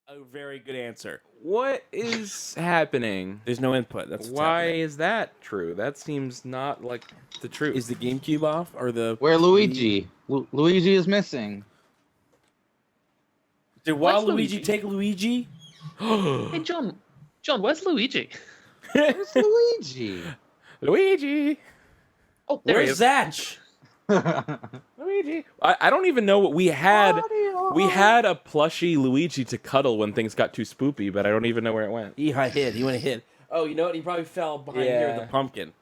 A very good answer. What is happening? There's no input. That's what's Why happening. is that true? That seems not like the truth. Is the GameCube off or the? Where Luigi? Luigi is missing. Did Where's Waluigi Luigi? take Luigi? Hey, John, where's Luigi? Where's Luigi? Luigi? Oh, there he Where's is. Zatch? Luigi? I don't even know what we had. We had a plushie Luigi to cuddle when things got too spoopy, but I don't even know where it went. He hid. He went and hid. Oh, you know what? He probably fell behind here with Yeah. the pumpkin.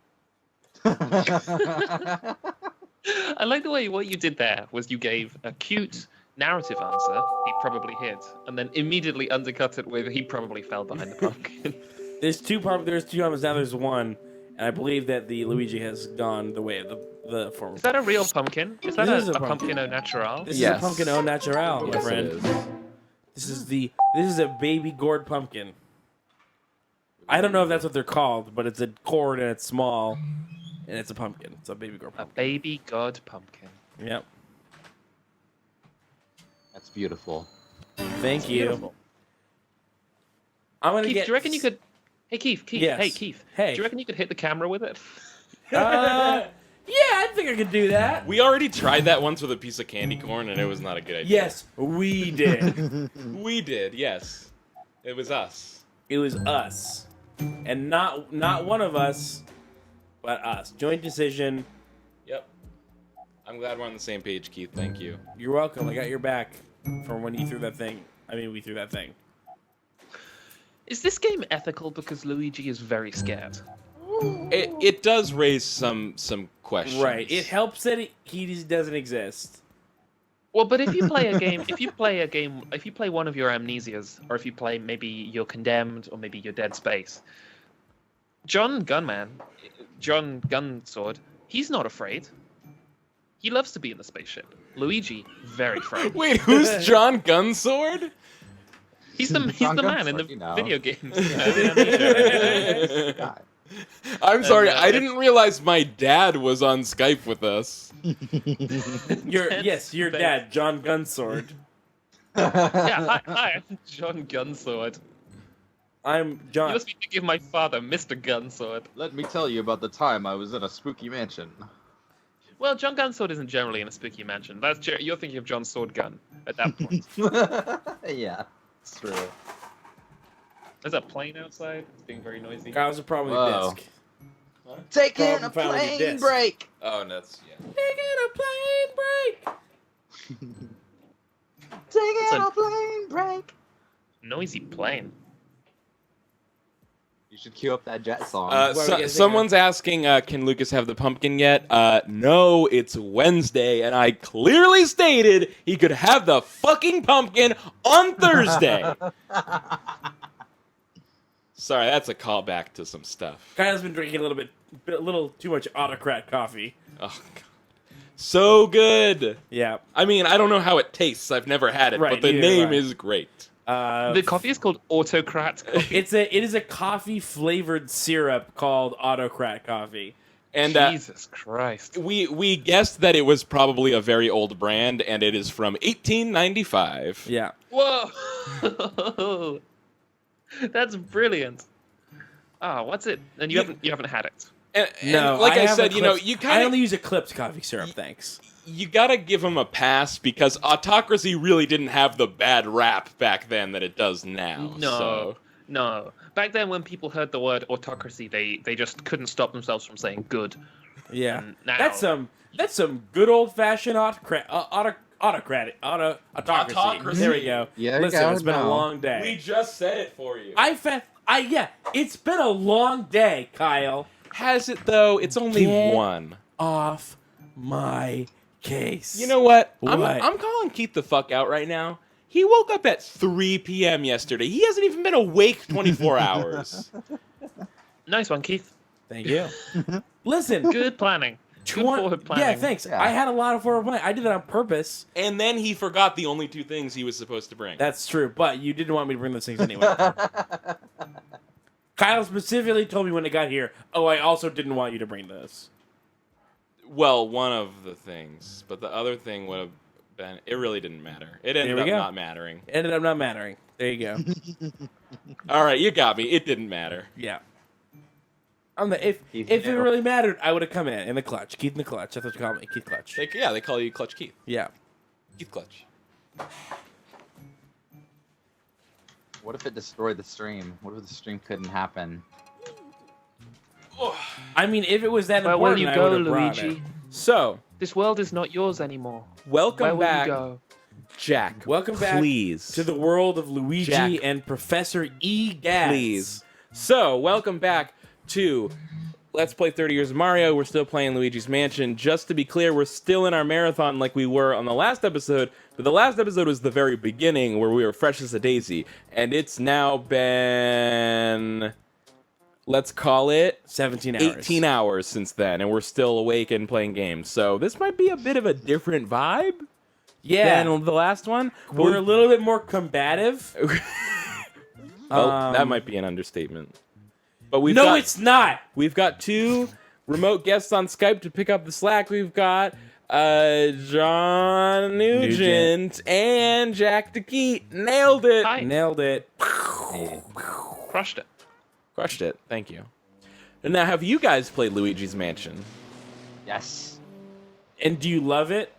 I like the way what you did there was you gave a cute narrative answer, he probably hid, and then immediately undercut it with he probably fell behind the pumpkin. There's two pumpkins. Now there's one, and I believe that the Luigi has gone the way of the former. Is that a real pumpkin? Is that This is a a pumpkin. pumpkin au natural? This Yes. is a pumpkin au natural, my Yes, friend. it is. This is a baby gourd pumpkin. I don't know if that's what they're called, but it's a gourd and it's small, and it's a pumpkin. It's a baby gourd A pumpkin. baby god pumpkin. Yep. That's beautiful. Thank you. Beautiful. I'm gonna Keith, get. do you reckon you could... Hey, Keith. Yes. Hey, Keith. Hey. Do you reckon you could hit the camera with it? Yeah, I think I could do that. We already tried that once with a piece of candy corn, and it was not a good idea. Yes, we did. We did, yes. It was us. It was us, and not one of us, but us. Joint decision. Yep. I'm glad we're on the same page, Keith. Thank you. You're welcome. I got your back from when you threw that thing. I mean, we threw that thing. Is this game ethical because Luigi is very scared? It does raise some questions. Right. It helps that he just doesn't exist. Well, but if you play a game, if you play one of your Amnesias, or if you play maybe your Condemned, or maybe your Dead Space, John Gunsword, he's not afraid. He loves to be in the spaceship. Luigi, very afraid. Wait, who's John Gunsword? He's the John man in Gunsword, the you know. video games. You know, the Amnesia. God. I'm sorry, And, I didn't realize my dad was on Skype with us. Your Thanks. dad, John Gunsword. Yeah, hi, I'm John Gunsword. I'm You John. must be thinking of my father, Mr. Gunsword. Let me tell you about the time I was in a spooky mansion. Well, John Gunsword isn't generally in a spooky mansion. You're thinking of John Sword Gun at that point. Yeah, it's true. There's a plane outside. It's being very noisy. I was a problem with Whoa. disc. Taking Problem a found with your plane disc. break. Oh, that's yeah. Taking a plane break. Taking a- a plane break. Noisy plane. You should cue up that jet song. What are we gonna think Someone's asking, can Lucas have the pumpkin yet? No, it's Wednesday, and I clearly stated he could have the fucking pumpkin on Thursday. Sorry, that's a callback to some stuff. Kyle's been drinking a little too much autocrat coffee. Oh, God. So good. Yeah. I mean, I don't know how it tastes. I've never had it, Right, but the neither name have I. is great. The coffee is called Autocrat coffee. it is a coffee flavored syrup called autocrat coffee. And Jesus Christ. we guessed that it was probably a very old brand, and it is from 1895. Yeah. Whoa! That's brilliant. Ah, what's it? And you haven't had it. And No, like I have said, you know, Eclipse- you I kind only of use Eclipse coffee syrup. Thanks. you gotta give him a pass because autocracy really didn't have the bad rap back then that it does now. No, So. no. Back then, when people heard the word autocracy, they just couldn't stop themselves from saying good. Yeah. And now- That's some good old fashioned autocracy. Autocracy. There we go. Yeah, there you Listen, go, it's been a no. long We day. just said it for you. Yeah, it's been a long day, Kyle. Has it though? It's only Get- one. Off my case. You know what? What? I'm calling Keith the fuck out right now. He woke up at 3 p.m. yesterday. He hasn't even been awake 24 hours. Nice one, Keith. Thank you. Listen, Good planning. Good forward planning. yeah, thanks. Yeah. I had a lot of forward planning. I did that on purpose. And then he forgot the only two things he was supposed to bring. That's true, but you didn't want me to bring those things anyway. Kyle specifically told me when it got here, oh, I also didn't want you to bring this. Well, one of the things, but the other thing would have been. It really didn't matter. It ended we up go. not mattering. It ended up not mattering. There you go. All right, you got me. It didn't matter. Yeah. If Keith it Nail. really mattered, I would have come in the clutch. Keith in the clutch. That's what you call me. Keith Clutch. They call you Clutch Keith. Yeah. Keith Clutch. What if it destroyed the stream? What if the stream couldn't happen? I mean, if it was that Where will important, you I go, would have brought it. Luigi? So, This world is not yours anymore. welcome Where will back, you go? Jack. Welcome back please. to the world of Luigi Jack. and Professor E. Gads. Please. So, welcome back to Let's Play 30 Years of Mario. We're still playing Luigi's Mansion. Just to be clear, we're still in our marathon like we were on the last episode, but the last episode was the very beginning where we were fresh as a daisy, and it's now been, let's call it 17 hours. 18 hours since then, and we're still awake and playing games. So this might be a bit of a different vibe Yeah. than the last one. We're a little bit more combative. Well, that might be an understatement. But It's not. we've got two remote guests on Skype to pick up the slack. We've got John Nugent and Jack DeKeat. Nailed it. Hi. Nailed it. Crushed it. Crushed it. Thank you. And now, have you guys played Luigi's Mansion? Yes. And do you love it?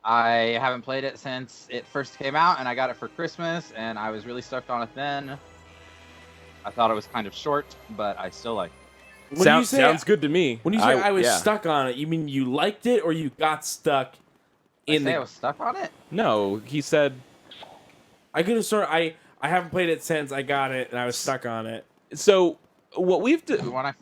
I haven't played it since it first came out, and I got it for Christmas, and I was really stoked on it then. I thought it was kind of short, but I still like it. When you say- Sounds good to me. When you say I was yeah. stuck on it, you mean you liked it or you got stuck I in say I the... was stuck on it? No, he said. I could have sort of... I haven't played it since I got it and I was stuck on it. So what we've When I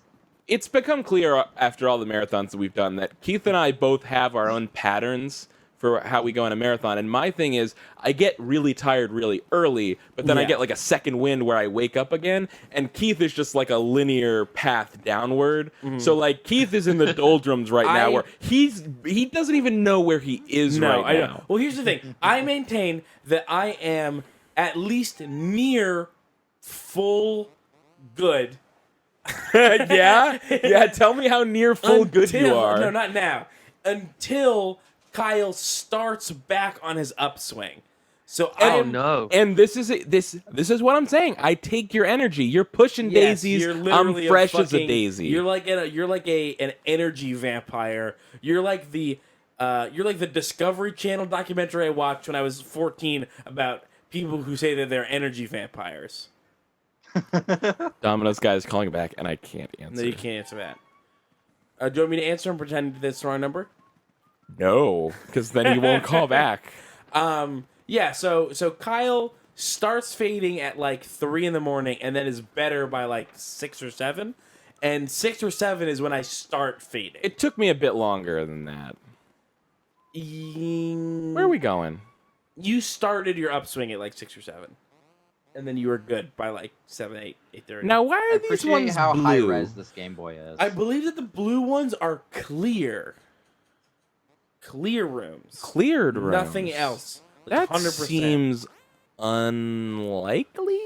it's become clear after all the marathons that we've done that Keith and I both have our own patterns for how we go on a marathon. And my thing is, I get really tired really early, but then I Yeah. get like a second wind where I wake up again. And Keith is just like a linear path downward. So like Keith is in the doldrums right now, where he doesn't even know where he is right I now. don't. Well, here's the thing. I maintain that I am at least near full good. Yeah, yeah. Tell me how near full good you are. No, not now. Until Kyle starts back on his upswing. So Oh I'm, no. And this is what I'm saying. I take your energy. You're pushing Yes, daisies. you're I'm literally fresh as a fucking- daisy. You're like an energy vampire. You're like the Discovery Channel documentary I watched when I was 14 about people who say that they're energy vampires. Domino's guy is calling back, and I can't answer. No, you can't answer that. Do you want me to answer and pretend that's the wrong number? No, because then he won't call back. Yeah. So Kyle starts fading at like 3 a.m. and then is better by like 6 or 7. And 6 or 7 is when I start fading. It took me a bit longer than that. Where are we going? You started your upswing at like 6 or 7. And then you were good by like 7, 8, 8:30. Now, why I are these appreciate ones how blue? high res this Game Boy is. I believe that the blue ones are clear. Clear rooms. Cleared rooms. Nothing else. That 100%. seems unlikely.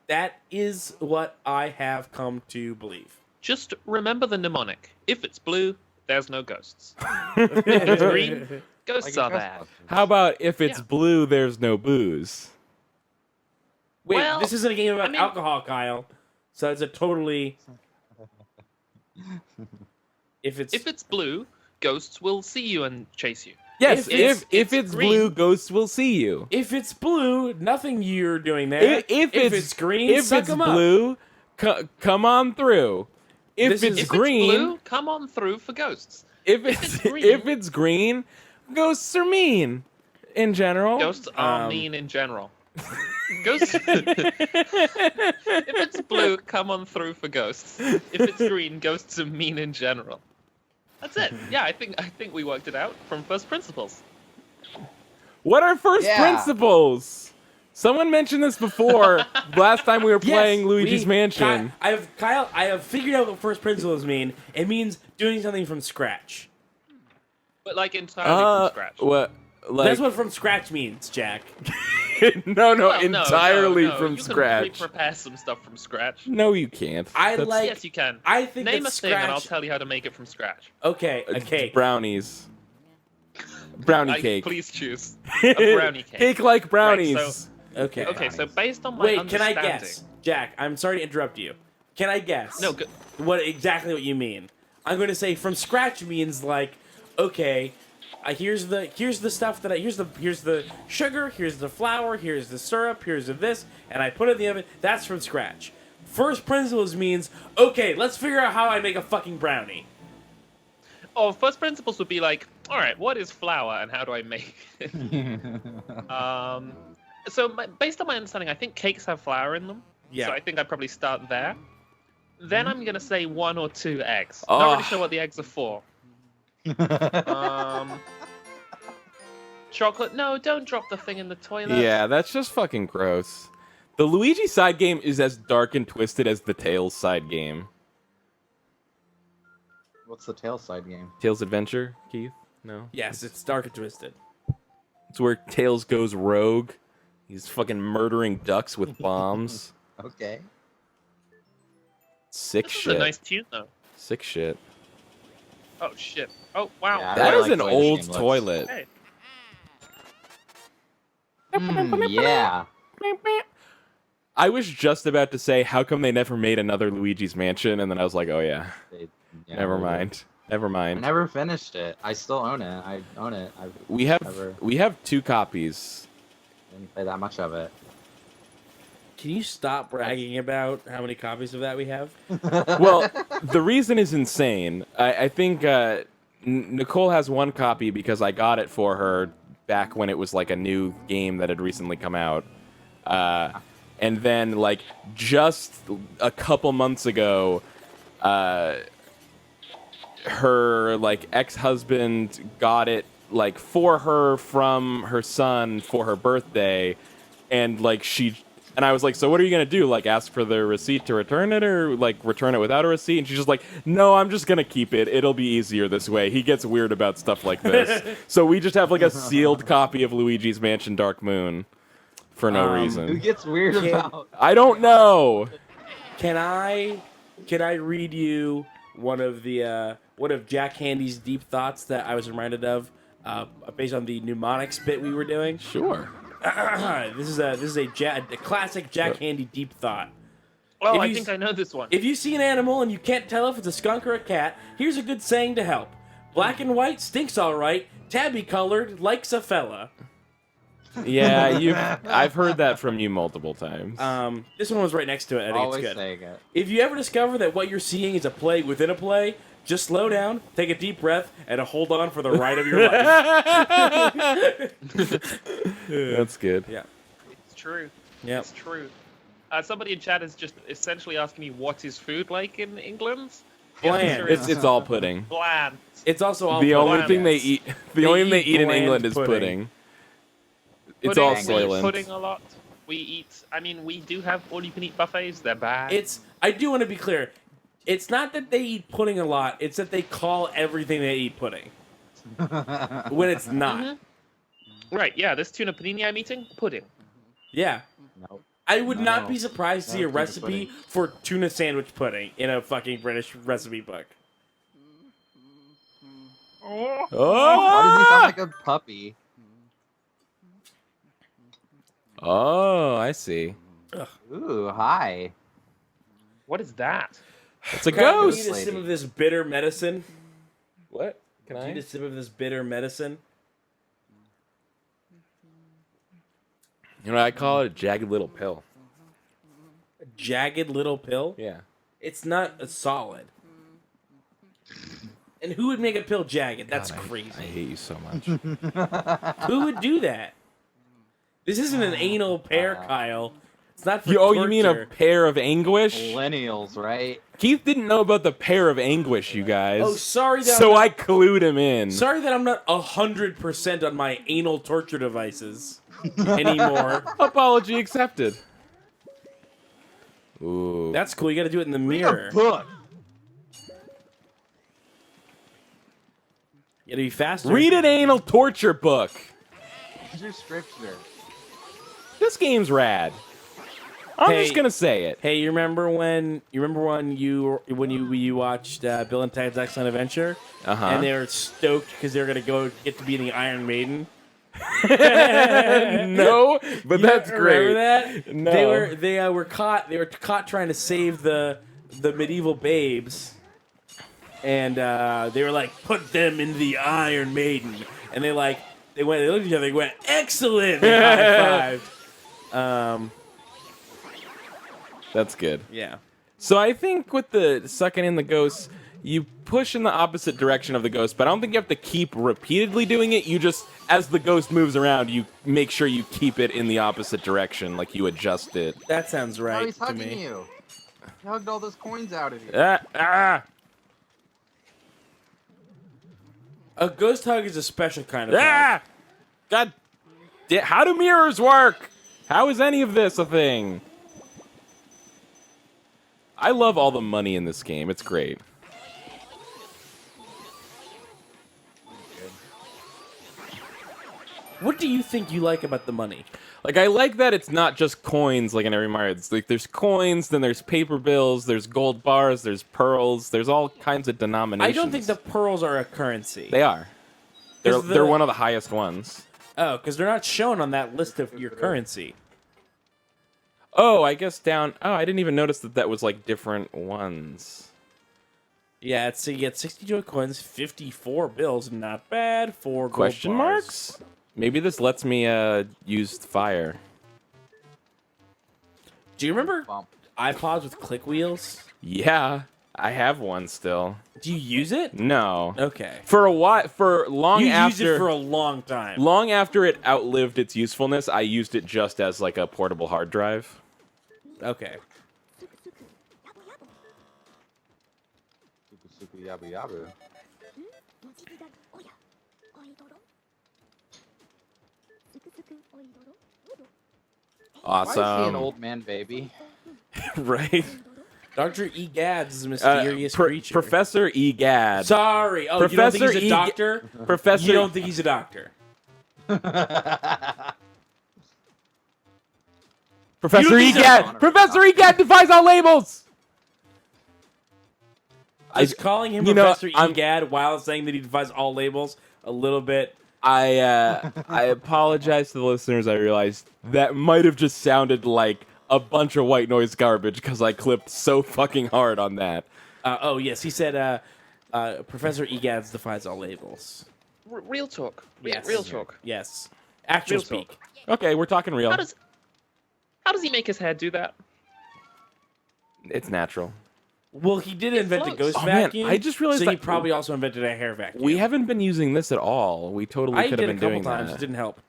That is what I have come to believe. Just remember the mnemonic. If it's blue, there's no ghosts. If it's green, ghosts Like are a there. Ghostbusters. How about if it's Yeah. blue, there's no booze? Wait, Well, this isn't a game about I mean- alcohol, Kyle. So it's a totally. If it's blue, ghosts will see you and chase you. Yes, If if it's it's green- blue, ghosts will see you. if it's blue, nothing you're doing there. If it's green, if suck it's 'em up. blue, come on through. If This it's is- If green, it's blue, come on through for ghosts. if it's it's green- if it's green, ghosts are mean in general. Ghosts are Um, mean in general. Ghosts. If it's blue, come on through for ghosts. If it's green, ghosts are mean in general. That's it. Yeah, I think we worked it out from first principles. What are first Yeah. principles? Someone mentioned this before. Last time we were Yes, playing Luigi's Mansion. Kyle, I have figured out what first principles mean. It means doing something from scratch. But like entirely from scratch. What? Like, That's what from scratch means, Jack. no, Well, entirely no. from You scratch. can prepare some stuff from scratch. No, you can't. I That's like- Yes, you can. I think Name that a thing, and I'll scratch. tell you how to make it from scratch. Okay, a cake. brownies. Brownie cake. Please choose a brownie cake. Cake like brownies. Right, so Okay. Okay, so based on my Wait, can I understanding... guess? Jack, I'm sorry to interrupt you. Can I guess? No, Exactly what you mean. I'm going to say from scratch means like, okay, here's the stuff that here's the sugar, here's the flour, here's the syrup, here's the this, and I put it in the oven. That's from scratch. First principles means, okay, let's figure out how I make a fucking brownie. Oh, first principles would be like, all right, what is flour and how do I make it? Based on my understanding, I think cakes have flour in them. Yeah. So I think I'd probably start there. Then I'm gonna say 1 or 2 eggs. Oh. Not really sure what the eggs are for. Chocolate? No, don't drop the thing in the toilet. Yeah, that's just fucking gross. The Luigi side game is as dark and twisted as the Tails side game. What's the tail side game? Tails Adventure, Keith? No? Yes, it's dark and twisted. It's where Tails goes rogue. He's fucking murdering ducks with bombs. Okay. Sick This shit. is a nice tune, though. Sick shit. Oh, shit. Oh, wow. Yeah, That I is like an the way old this game looks. toilet. Hey. Yeah. I was just about to say, how come they never made another Luigi's Mansion? And then I was like, oh yeah, Yeah, never mind. Never I mind. never finished it. I still own it. I own it. I We have never 2 copies. didn't play that much of it. Can you stop bragging about how many copies of that we have? Well, the reason is insane. I think Nicole has 1 copy because I got it for her back when it was like a new game that had recently come out. And then, like, just a couple months ago, her, like, ex-husband got it, like, for her from her son for her birthday. And, like, and I was like, so what are you going to do? Like, ask for the receipt to return it or, like, return it without a receipt? And she's just like, no, I'm just going to keep it. It'll be easier this way. He gets weird about stuff like this. So we just have, like, a sealed copy of Luigi's Mansion Dark Moon for no Who reason. gets weird about? I don't know. Can I read you one of Jack Handy's deep thoughts that I was reminded of based on the mnemonics bit we were doing? Sure. This is a classic Jack Handy deep thought. Oh, If I you think s- I know this one. If you see an animal and you can't tell if it's a skunk or a cat, here's a good saying to help. Black and white stinks all right. Tabby colored likes a fella. Yeah, I've heard that from you multiple times. This one was right next to it. I think Always it's good. saying it. If you ever discover that what you're seeing is a play within a play, just slow down, take a deep breath, and hold on for the ride of your life. That's good. Yeah. It's true. Yeah. It's true. Somebody in chat is just essentially asking me what is food like in England. The Bland. answer is It's all pudding. bland. It's also all The only bland. thing they eat, the They only thing they eat eat in bland England is pudding. pudding. It's Pudding, all we eat Soylent. pudding a lot. We eat. I mean, we do have all-you-can-eat buffets. They're bad. I do want to be clear. It's not that they eat pudding a lot. It's that they call everything they eat pudding. When it's not. Right. Yeah. This tuna panini I'm eating, pudding. Yeah. Nope. I would not No. be surprised to see No a tuna recipe pudding. for tuna sandwich pudding in a fucking British recipe book. Why does he sound like a puppy? Oh, I see. Ooh, hi. What is that? It's a Can I ghost. need a sip of this bitter medicine? What? Can Need I? a sip of this bitter medicine? You know, I call it a jagged little pill. A jagged little pill? Yeah. It's not a solid. And who would make a pill jagged? That's crazy. I hate you so much. Who would do that? This isn't an anal pear, Kyle. It's not for You mean a torture. pair of anguish? Millennials, right? Keith didn't know about the pair of anguish, you guys. Oh, sorry that So I'm I clued him in. sorry that I'm not 100% on my anal torture devices anymore. Apology accepted. Ooh. That's cool. You got to do it in the mirror. Book. You got to be faster. Read an anal torture book. Use your scripture. This game's rad. I'm Hey. just gonna say it. Hey, you remember when you watched Bill and Ted's Excellent Adventure, Uh-huh. and they were stoked because they were gonna go get to be in the Iron Maiden. No, but that's great. Remember that? No. They were caught trying to save the medieval babes, and they were like, put them in the Iron Maiden, and they looked at each other, they went, excellent, they high-fived. That's good. Yeah. So I think with the sucking in the ghosts, you push in the opposite direction of the ghost, but I don't think you have to keep repeatedly doing it. You just, as the ghost moves around, you make sure you keep it in the opposite direction, like you adjust it. That sounds Oh, right he's to hugging me. you. He hugged all those coins out of you. A ghost hug is a special kind of hug. God, how do mirrors work? How is any of this a thing? I love all the money in this game. It's great. What do you think you like about the money? Like, I like that it's not just coins like in every Mario. It's like there's coins, then there's paper bills, there's gold bars, there's pearls, there's all kinds of denominations. I don't think the pearls are a currency. They are. They're one of the highest ones. Oh, because they're not shown on that list of your currency. Oh, I guess down... Oh, I didn't even notice that was, like, different ones. Yeah, so you get 62 coins, 54 bills, not bad, 4 gold Question bars. marks? Maybe this lets me use fire. Do you remember Bump. iPods with click wheels? Yeah, I have one still. Do you use it? No. Okay. For a while, for long You after... used it for a long time. Long after it outlived its usefulness, I used it just as, like, a portable hard drive. Okay. Suku yabu yabu. Why is he an Awesome. old man baby? Right? Dr. Egads is a mysterious creature. Professor Egad. Sorry. Oh, Professor you don't think he's a doctor? Professor... You don't think he's a doctor? Professor You deserve Egad! honor. Professor Egad defies all labels! Is calling him Professor Egad while saying that he defies all labels a little bit... I apologize to the listeners. I realized that might have just sounded like a bunch of white noise garbage because I clipped so fucking hard on that. oh, yes. He said Professor Egads defies all labels. Real talk. Yes. Real talk. Yes. Actual Real speak. talk. Okay, we're talking real. How does he make his hair do that? It's natural. Well, he did invent the floats. ghost Oh, man, vacuum. I just realized so he that- probably also invented a hair vacuum. We haven't been using this at all. We totally I could did have a been couple doing times. It that. didn't help.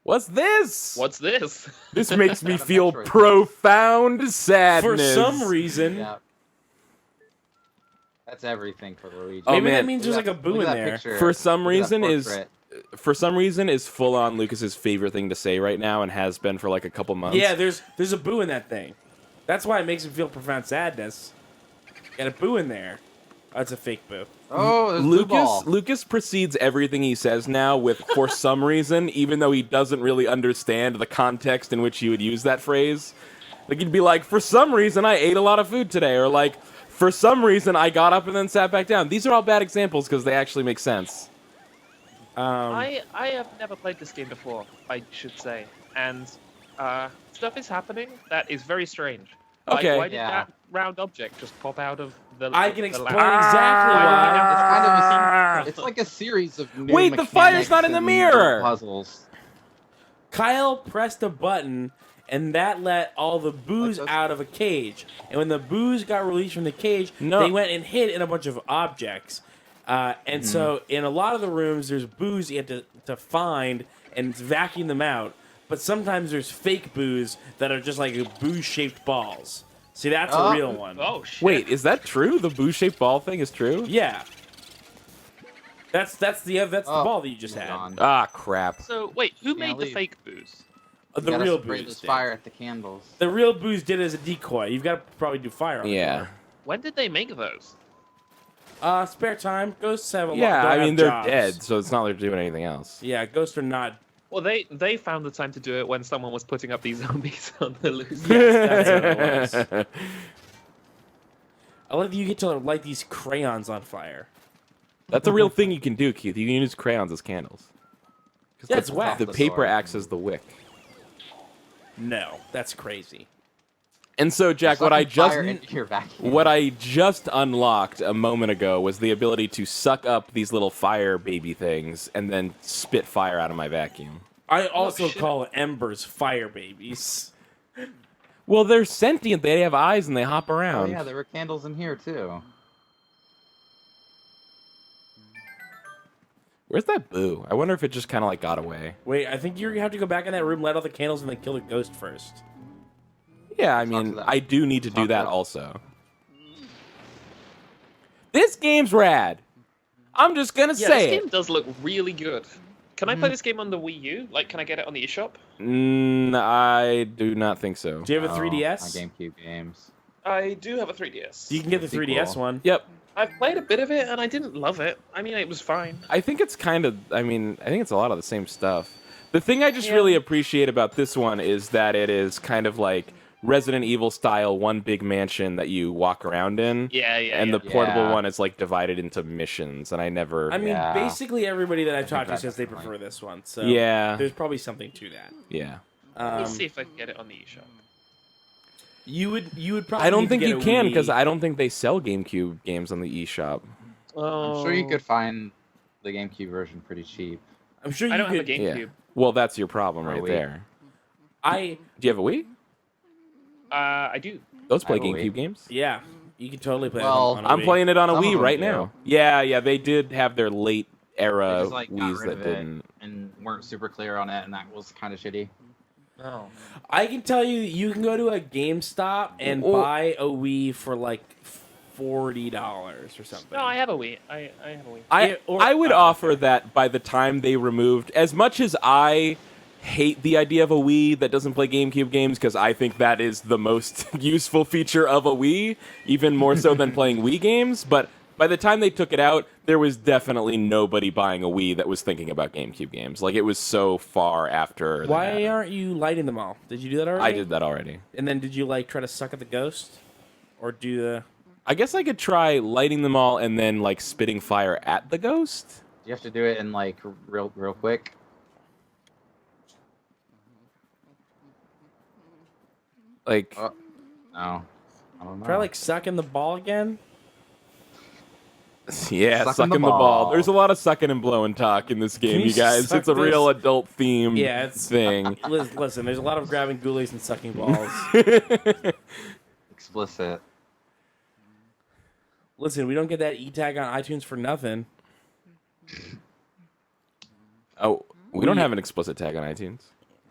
What's this? What's this? This makes me Got a feel Metroid. profound sadness. For some reason, Yeah. That's everything for Luigi. Oh, maybe man. that means there's like a boo Look in at that there. picture. For some Look at that reason portrait. is full on Lucas's favorite thing to say right now and has been for like a couple months. Yeah, there's a boo in that thing. That's why it makes him feel profound sadness. Got a boo in there. Oh, it's a fake boo. Oh, there's blue ball. Lucas precedes everything he says now with "for some reason," even though he doesn't really understand the context in which he would use that phrase. Like he'd be like, "For some reason, I ate a lot of food today," or like, "For some reason, I got up and then sat back down." These are all bad examples because they actually make sense. I have never played this game before, I should say, and stuff is happening that is very strange. Okay. Why did Yeah. that round object just pop out of the? I can the explain lab? exactly Why do we why. have It's kind of this- it's like a series of new Wait, the fire's mechanics not in the and mirror! puzzles. Kyle pressed a button, and that let all the booze Like this? out of a cage. And when the booze got released from the cage, No. they went and hid in a bunch of objects. And so in a lot of the rooms, there's booze you have to find and vacuum them out. But sometimes there's fake booze that are just like booze-shaped balls. See, that's a real one. Oh shit! Wait, is that true? The boo-shaped ball thing is true? Yeah. That's the Oh, ball that you just had. gone. Ah, crap. So wait, who Can't made the leave. fake booze? The You gotta real spray booze. this did. fire at the candles. The real booze did it as a decoy. You've got to probably do fire on it. Yeah. When did they make those? Spare time. Ghosts have a lot. Yeah, don't I have mean, they're jobs. dead, so it's not like they're doing anything else. Yeah, ghosts are not. Well, they found the time to do it when someone was putting up these zombies on the loose. Yes, that's what it was. I love that you get to light these crayons on fire. That's a real thing you can do, Keith. You can use crayons as candles. Yeah, it's whack. The the paper sword. acts as the wick. No, that's crazy. And so, Jack, what I Sucking fire into your vacuum. what I just unlocked a moment ago was the ability to suck up these little fire baby things and then spit fire out of my vacuum. I also shit. call embers fire babies. Well, they're sentient. They have eyes and they hop Oh around. yeah, there were candles in here too. Where's that boo? I wonder if it just kind of like got away. Wait, I think you have to go back in that room, light all the candles, and then kill the ghost first. Yeah, I to mean, them. I do need to do Talk to that them. also. This game's rad. I'm just gonna Yeah, say this it. game does look really good. Can I play this game on the Wii U? Like, can I get it on the eShop? I do not think so. Do you have a My 3DS? GameCube games. I do have a 3DS. You can get the Sequel. 3DS one. Yep. I've played a bit of it and I didn't love it. I mean, it was fine. I think it's kind of, I think it's a lot of the same stuff. The thing I just Yeah. really appreciate about this one is that it is kind of like Resident Evil style, one big mansion that you walk around in. Yeah, yeah. And yeah. the portable Yeah. one is like divided into missions, and I never. I mean, Yeah. basically everybody that I've talked to that's says they definitely- prefer this one. So Yeah. there's probably something to that. Yeah. Let me see if I can get it on the eShop. You would probably. I don't need to think get you a can Wii. because I don't think they sell GameCube games on the eShop. I'm sure you could find the GameCube version pretty cheap. I'm sure you I don't could. have a GameCube. Yeah. Well, that's your problem Or right Wii. there. I Do you have a Wii? I do. Those play I have a GameCube Wii. games. yeah, you can totally play. Well, it on a I'm Wii. playing it on a Some of Wii them right do. now. Yeah, they did have their late They era just like got Wii's rid that of it didn't. and weren't super clear on it, and that was kind of shitty. Oh. I can tell you, you can go to a GameStop and Well- buy a Wii for like $40 or something. No, I have a Wii. I have a Wii. I would offer that by the time they removed, as much as I hate the idea of a Wii that doesn't play GameCube games, because I think that is the most useful feature of a Wii, even more so than playing Wii games, but by the time they took it out, there was definitely nobody buying a Wii that was thinking about GameCube games. Like, it was so far after that Why happened. aren't you lighting them all? Did you do that already? I did that already. And then did you like try to suck at the ghost, or do the? I guess I could try lighting them all and then, like, spitting fire at the ghost. You have to do it in like real quick. Like, Oh, no, I don't know. Try like sucking the ball again. yeah, Sucking sucking the the ball. ball. There's a lot of sucking and blowing talk in this game, you you guys. suck It's a real this? adult themed Yeah, it's thing. Listen, there's a lot of grabbing ghoulies and sucking balls. Explicit. Listen, we don't get that E-tag on iTunes for nothing. Oh, we don't have an explicit tag on iTunes.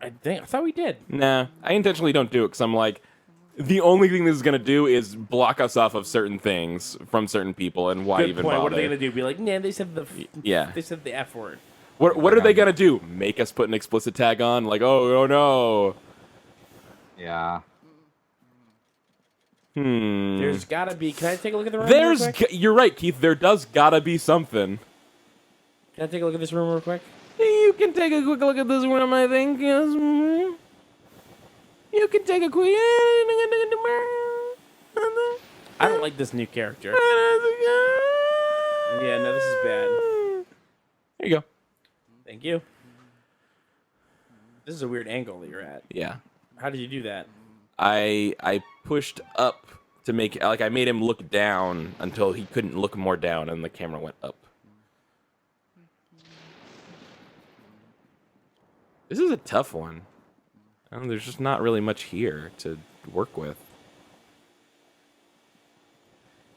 I thought we did. Nah, I intentionally don't do it because I'm like, the only thing this is gonna do is block us off of certain things from certain people, and why Good even point. bother? What are they gonna do? Be like, nah, they said Yeah. they said the F word. What are they gonna do? Make us put an explicit tag on? Like, oh no. Yeah. There's gotta be. Can I take a look at the room? real quick? You're right, Keith. There does gotta be something. Can I take a look at this room real quick? You can take a quick look at this room, I think. Yes. You can take a quick. I don't like this new character. Yeah, no, this is bad. There you go. Thank you. This is a weird angle that you're at. Yeah. How did you do that? I pushed up to make, like, I made him look down until he couldn't look more down, and the camera went up. This is a tough one. There's just not really much here to work with.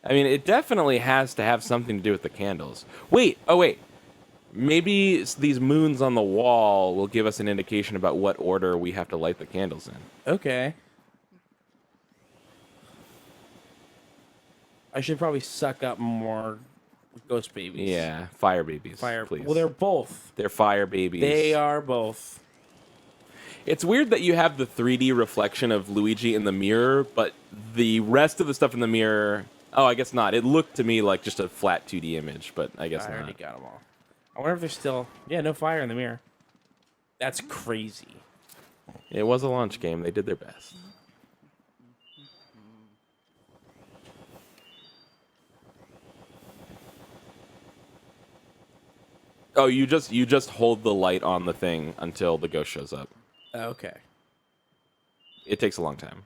I mean, it definitely has to have something to do with the candles. Wait, oh wait. Maybe these moons on the wall will give us an indication about what order we have to light the candles in. Okay. I should probably suck up more ghost babies. Yeah, fire babies, Fire. please. Well, they're both. They're fire babies. They are both. It's weird that you have the 3D reflection of Luigi in the mirror, but the rest of the stuff in the mirror... Oh, I guess not. It looked to me like just a flat 2D image, but I guess I already not. got them all. I wonder if there's still... Yeah, no fire in the mirror. That's crazy. It was a launch game. They did their best. Oh, you just hold the light on the thing until the ghost shows up. Okay. It takes a long time.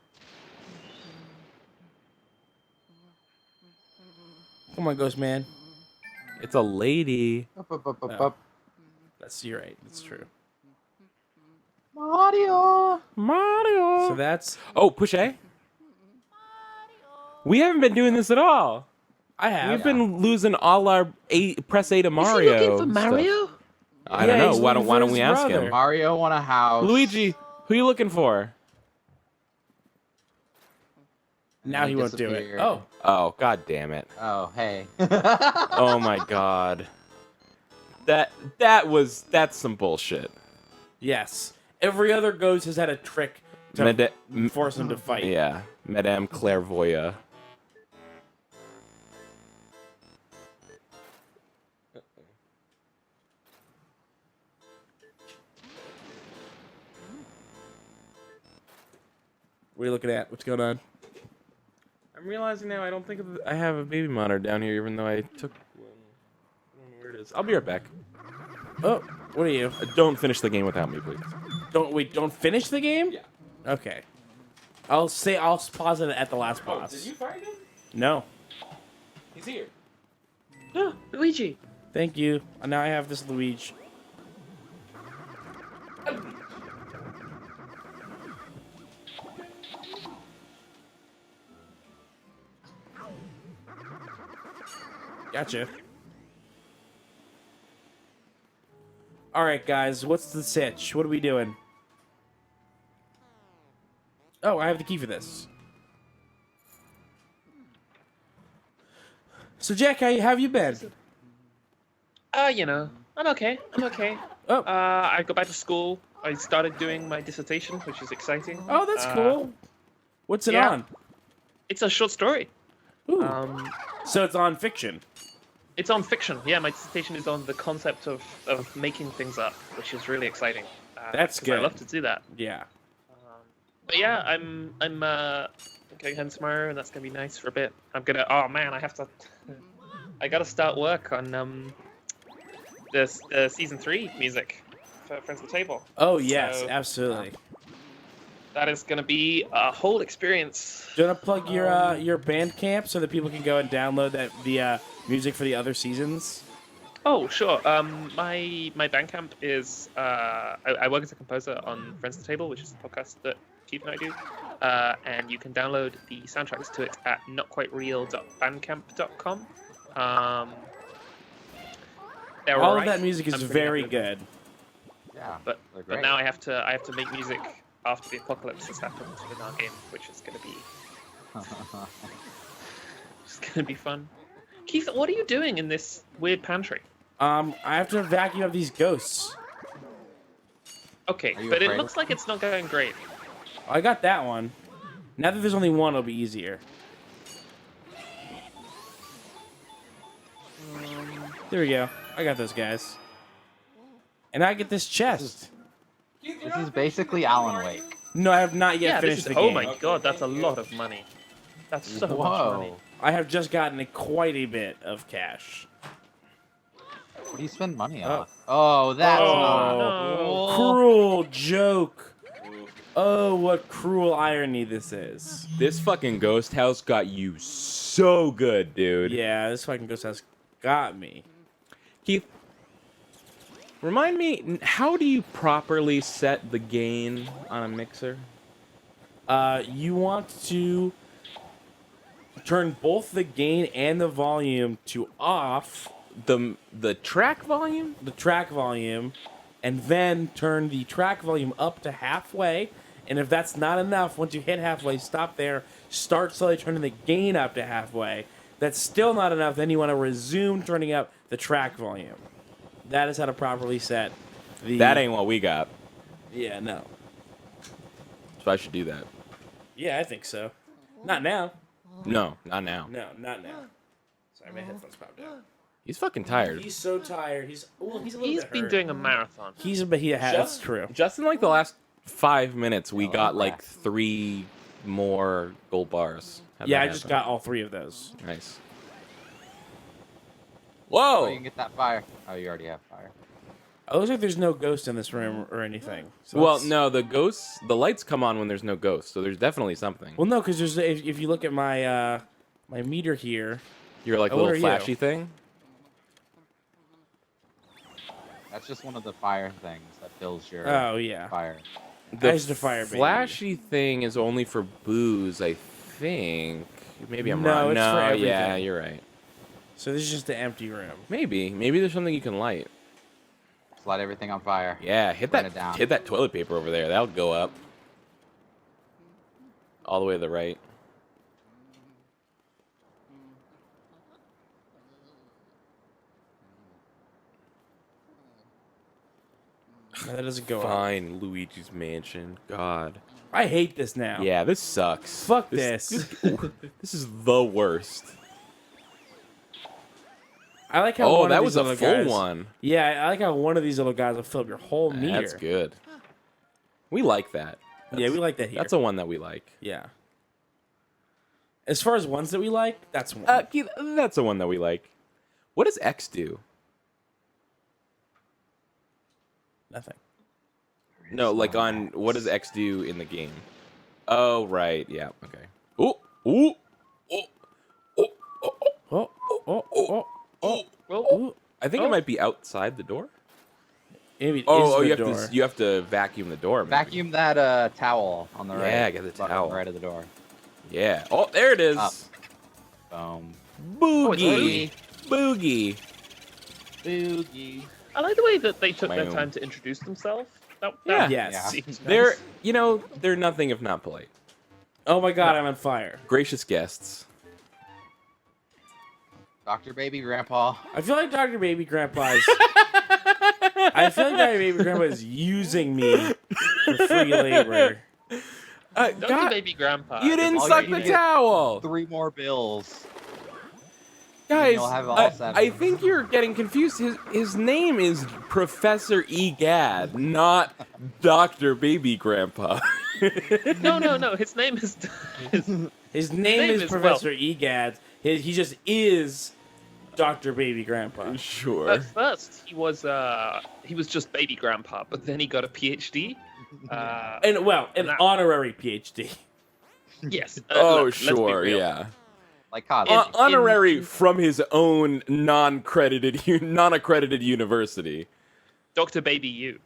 Come on, Ghost Man. It's a lady. Oh. You're right. That's true. Mario. Mario. So that's... Oh, push A. We haven't been doing this at all. I have. We've been losing all our press A to Mario. Is he looking for stuff. Mario? I don't know. he's Why looking don't for we his ask brother. him? Mario want a house. Luigi, who you looking for? Now he won't do it. disappeared. Oh. Oh, god damn it. Oh, hey. Oh my god. That's some bullshit. Yes. Every other ghost has had a trick to force him to fight. Yeah, Madame Clairvoya. What are you looking at? What's going on? I'm realizing now I don't think I have a baby monitor down here, even though I took one. I don't know where it is. I'll be right back. Oh, what are you? Don't finish the game without me, please. Don't finish the game? Yeah. Okay. I'll pause it at the last boss. fire him? No. He's here. Oh, Luigi. Thank you. Now I have this Luigi. Gotcha. Alright, guys. What's the sitch? What are we doing? Oh, I have the key for this. So, Jack, how have you been? You know, I'm okay. I'm okay. Oh. I go back to school. I started doing my dissertation, which is exciting. Oh, that's cool. What's it yeah. on? It's a short story. Ooh. So it's on fiction. It's on fiction. Yeah, my dissertation is on the concept of making things up, which is really exciting. That's 'cause good. I love to do that. Yeah. But yeah, I'm going home tomorrow, and that's gonna be nice for a bit. I'm gonna. Oh man, I have to. I gotta start work on the season 3 music for Friends at the Table. Oh yes, So, absolutely. That is gonna be a whole experience. Do you want to plug your Bandcamp so that people can go and download the music for the other seasons? Oh sure. My Bandcamp is I work as a composer on Friends at the Table, which is the podcast that Keith and I do, and you can download the soundtracks to it at notquitereal.bandcamp.com. All of that music is very good. Yeah. But they're great. now I have to make music after the apocalypse has happened in our game, which is gonna be it's gonna be fun. Keith, what are you doing in this weird pantry? I have to vacuum up these ghosts. Okay, Are you but it afraid? looks like it's not going great. I got that one. Now that there's only one, it'll be easier. There we go. I got those guys. And I get this chest. This is basically Alan Wake. No, I have not yet Yeah, finished this is, the oh game. my god, that's a lot of money. That's so much money. Whoa. I have just gotten quite a bit of cash. What do you spend money on? Oh, that's not no. cool. Cruel joke. Oh, what cruel irony this is. This fucking ghost house got you so good, dude. Yeah, this fucking ghost house got me. Keith, remind me, how do you properly set the gain on a mixer? You want to turn both the gain and the volume to off, The track volume? the track volume, and then turn the track volume up to halfway. And if that's not enough, once you hit halfway, stop there, start slowly turning the gain up to halfway. That's still not enough, then you want to resume turning up the track volume. That is how to properly set the... That ain't what we got. Yeah, no. So I should do that. Yeah, I think so. Not now. No, not now. No, not now. Sorry, my headphones popped out. He's fucking tired. He's so tired. He's a little He's bit been hurt. doing a marathon. That's true. Just in like the last 5 minutes, we Oh, got yeah. like 3 more gold bars. How'd Yeah, that I just happen? got all 3 of those. Nice. Oh, Whoa! you can get that fire. Oh, you already have fire. It looks like there's no ghost in this room or anything. So Well, let's- no, the lights come on when there's no ghost, so there's definitely something. Well, no, because there's if you look at my my meter here. You're like a what little are you? flashy thing. That's just one of the fire things that fills your Oh yeah. fire. The Eyes to fire, baby. flashy thing is only for booze, I think. Maybe I'm No, wrong. it's for yeah, everything. you're right. So this is just an empty room. Maybe there's something you can light. Just light everything on fire. Yeah, hit Burn that it down. hit that toilet paper over there. That'll go up. All the way to the right. No, that doesn't go up. Fine, Luigi's Mansion. God. I hate this now. Yeah, this sucks. Fuck this. This is the worst. I like how Oh, one that of was these a little full guys, one. Yeah, I like how one of these little guys will fill up your whole meter. That's good. We like that. Yeah, we like that here. That's a one that we like. Yeah. As far as ones that we like, that's one. That's a one that we like. What does X do? Nothing. No, like on what does X do in the game? Oh, right. Yeah. Okay. Ooh. Ooh. Oh. Oh. Oh. Oh, oh, oh, Well, oh. I think it might be outside the door. Maybe it Oh, is you the have door. to vacuum the door. Maybe. Vacuum that towel on the right. Yeah, get the button on towel. the right of the door. Yeah. Oh, there it is. Up. Boom. Boogie. Boogie. Boogie. I like the way that they took their Boom. time to introduce themselves. Yeah. Yes. seems They're, nice. they're nothing if not polite. Oh my god, I'm on fire. Gracious guests. Dr. Baby Grandpa. I feel like Dr. Baby Grandpa is... I feel like Dr. Baby Grandpa is using me for free labor. Dr. God, Baby Grandpa. you didn't all suck you the need to- towel. 3 more bills. Guys, You'll have all 7. I think you're getting confused. His name is Professor Egad, not Dr. Baby Grandpa. No. His name is. His name is is Professor Egad. He just is Dr. Baby Grandpa. Sure. At first, he was just Baby Grandpa, but then he got a PhD. And, well, an That- honorary PhD. Yes. Oh, let's be sure, real. yeah. Like Cosmo. Honorary from his own non-accredited university. Dr. Baby you.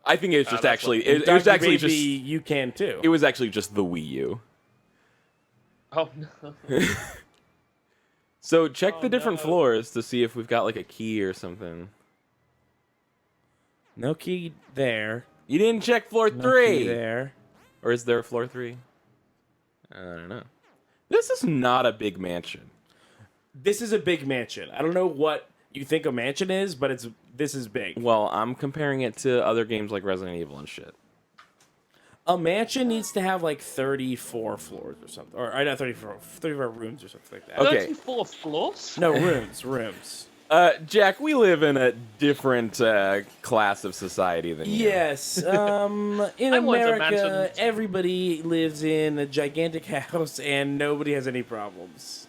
I think it's just that's actually what- it was Dr. actually Baby, just you can too. it was actually just the Wii U. Oh no. So check Oh, the different no. floors to see if we've got like a key or something. No key there. You didn't check floor No 3. key there. Or is there a floor 3? I don't know. This is not a big mansion. This is a big mansion. I don't know what you think a mansion is, but this is big. Well, I'm comparing it to other games like Resident Evil and shit. A mansion needs to have like 34 floors or something. Or not 34 rooms or something like that. Okay. 34 floors? No, rooms. Jack, we live in a different class of society than you. Yes. In I want a America, mansion. everybody lives in a gigantic house and nobody has any problems.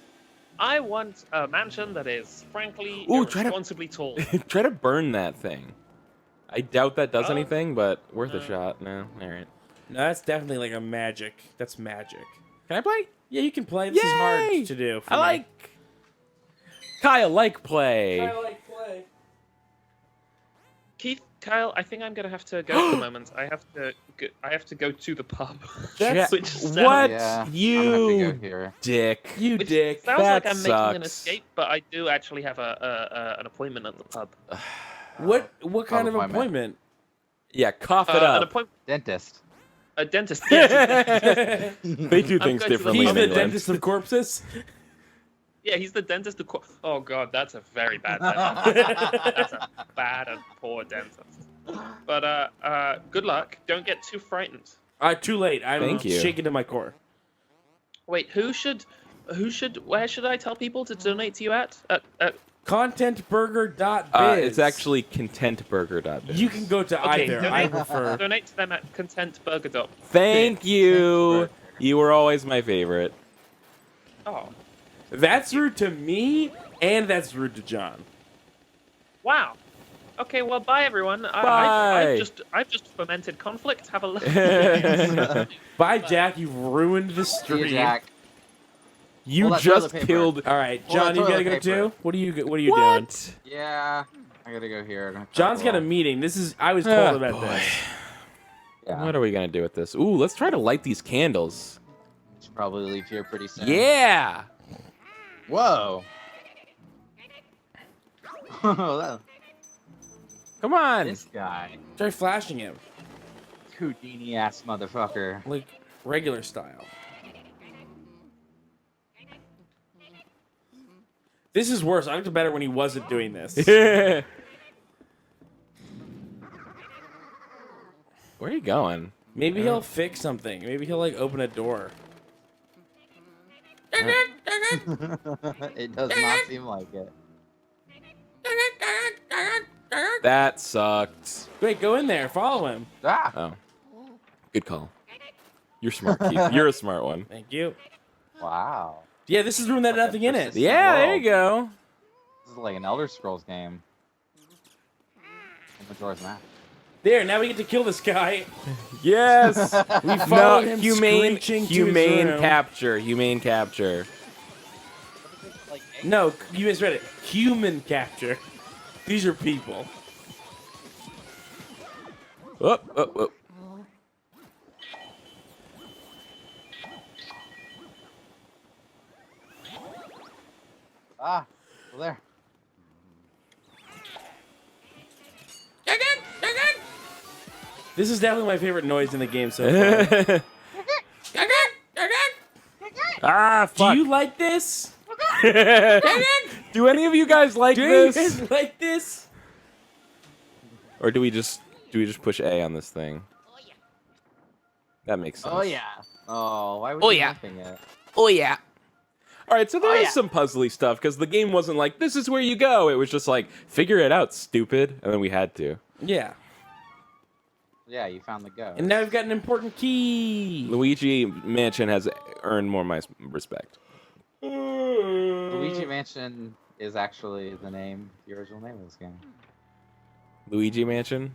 I want a mansion that is, frankly, Ooh, try to- irresponsibly tall. Try to burn that thing. I doubt that does Oh. anything, but worth a shot. No, all right. No, that's definitely like a magic. That's magic. Can I play? Yeah, you can play. This is Yay! hard to do. For I me. like Kyle like play. I like play. Keith, Kyle, I think I'm gonna have to go for the moment. I have to go to the pub. Jack, Which sounds- what? Yeah, I'm gonna have to You go here. dick. You Which dick. sounds That like I'm sucks. making an escape, but I do actually have an appointment at the pub. What kind of appointment. appointment? Yeah, cough it An up. appointment. Dentist. A dentist. Yes. They do I'm things going to the differently. He's in the England. dentist of corpses. Yeah, he's the dentist. Oh god, that's a very bad dentist. That's a bad and poor dentist. But good luck. Don't get too frightened. Too late. I'm Thank you. shaking to my core. Wait, where should I tell people to donate to you at? Contentburger.biz. It's actually contentburger.biz. You can go to Okay, either. I donate, prefer. donate to them at contentburger. Thank you. You were always my favorite. Oh, That's rude to me. And that's rude to John. Wow. Okay, well, bye everyone. Bye. I've just fomented conflict. Have a look. Bye, Jack. You've ruined the See you, stream. Jack. You Well, that just toilet paper. killed. All right, Well, John, you gotta toilet go paper. too. What are you doing? What? Yeah, I gotta go here. I'm gonna John's got a travel. meeting. I was told about boy. this. Yeah, What are we gonna do with this? Ooh, let's try to light these candles. should probably leave here pretty soon. Yeah. Whoa. That- Come on. this guy, Try flashing him Houdini ass motherfucker. like regular style. This is worse. I liked it better when he wasn't doing this. Where are you going? Maybe he'll fix something. Maybe he'll like open a door. It does not seem like it. That sucked. Wait, go in there. Follow him. Ah! Oh, good call. You're smart, Keith. You're a smart one. Thank you. Wow. Yeah, this is room that had nothing in it. Yeah, there you go. This is like an Elder Scrolls game. Majora's Mask. There, now we get to kill this guy. Yes. We followed No, him humane, screeching to his humane room. capture. Humane capture. No, you misread it. Human capture. These are people. Oh, oh, oh. Ah, well there. This is definitely my favorite noise in the game so far. Ah, Do fuck. you like this? Do any of you guys like Do you this? guys like this? Or do we just push A on this thing? That makes sense. Oh yeah. Oh, why would Oh, you yeah. bumping it? Oh yeah. All right, so there is yeah. some puzzly stuff because the game wasn't like this is where you go. It was just like figure it out, stupid, and then we had to. Yeah. Yeah, you found the go. And now we've got an important key. Luigi Mansion has earned more my respect. Luigi Mansion is actually the original name of this game. Luigi Mansion.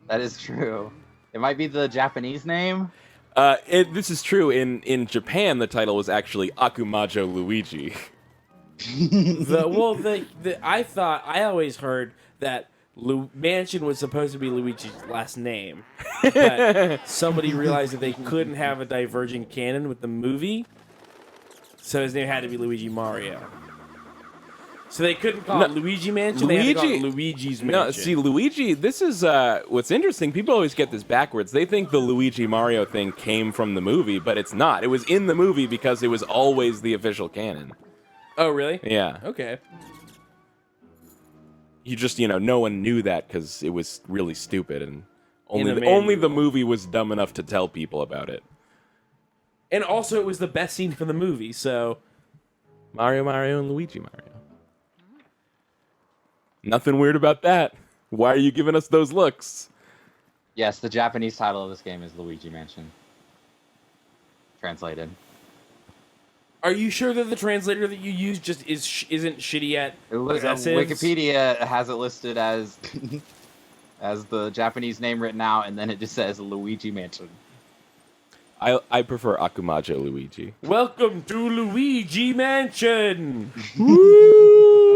That is true. It might be the Japanese name. This is true. In Japan, the title was actually Akumajo Luigi. I always heard that Mansion was supposed to be Luigi's last name. But somebody realized that they couldn't have a divergent canon with the movie, so his name had to be Luigi Mario. So they couldn't call it Luigi Mansion. They had to call it Luigi's Mansion. No, see, Luigi. This is what's interesting. People always get this backwards. They think the Luigi Mario thing came from the movie, but it's not. It was in the movie because it was always the official canon. Oh, really? Yeah. Okay. You just, no one knew that because it was really stupid, and In a only the manual. movie was dumb enough to tell people about it. And also, it was the best scene from the movie, so... Mario, and Luigi Mario. Nothing weird about that. Why are you giving us those looks? Yes, the Japanese title of this game is Luigi Mansion. Translated. Are you sure that the translator that you use just isn't shitty at possessives? Wikipedia has it listed as as the Japanese name written out, and then it just says Luigi Mansion. I prefer Akumajo Luigi. Welcome to Luigi Mansion! Woo!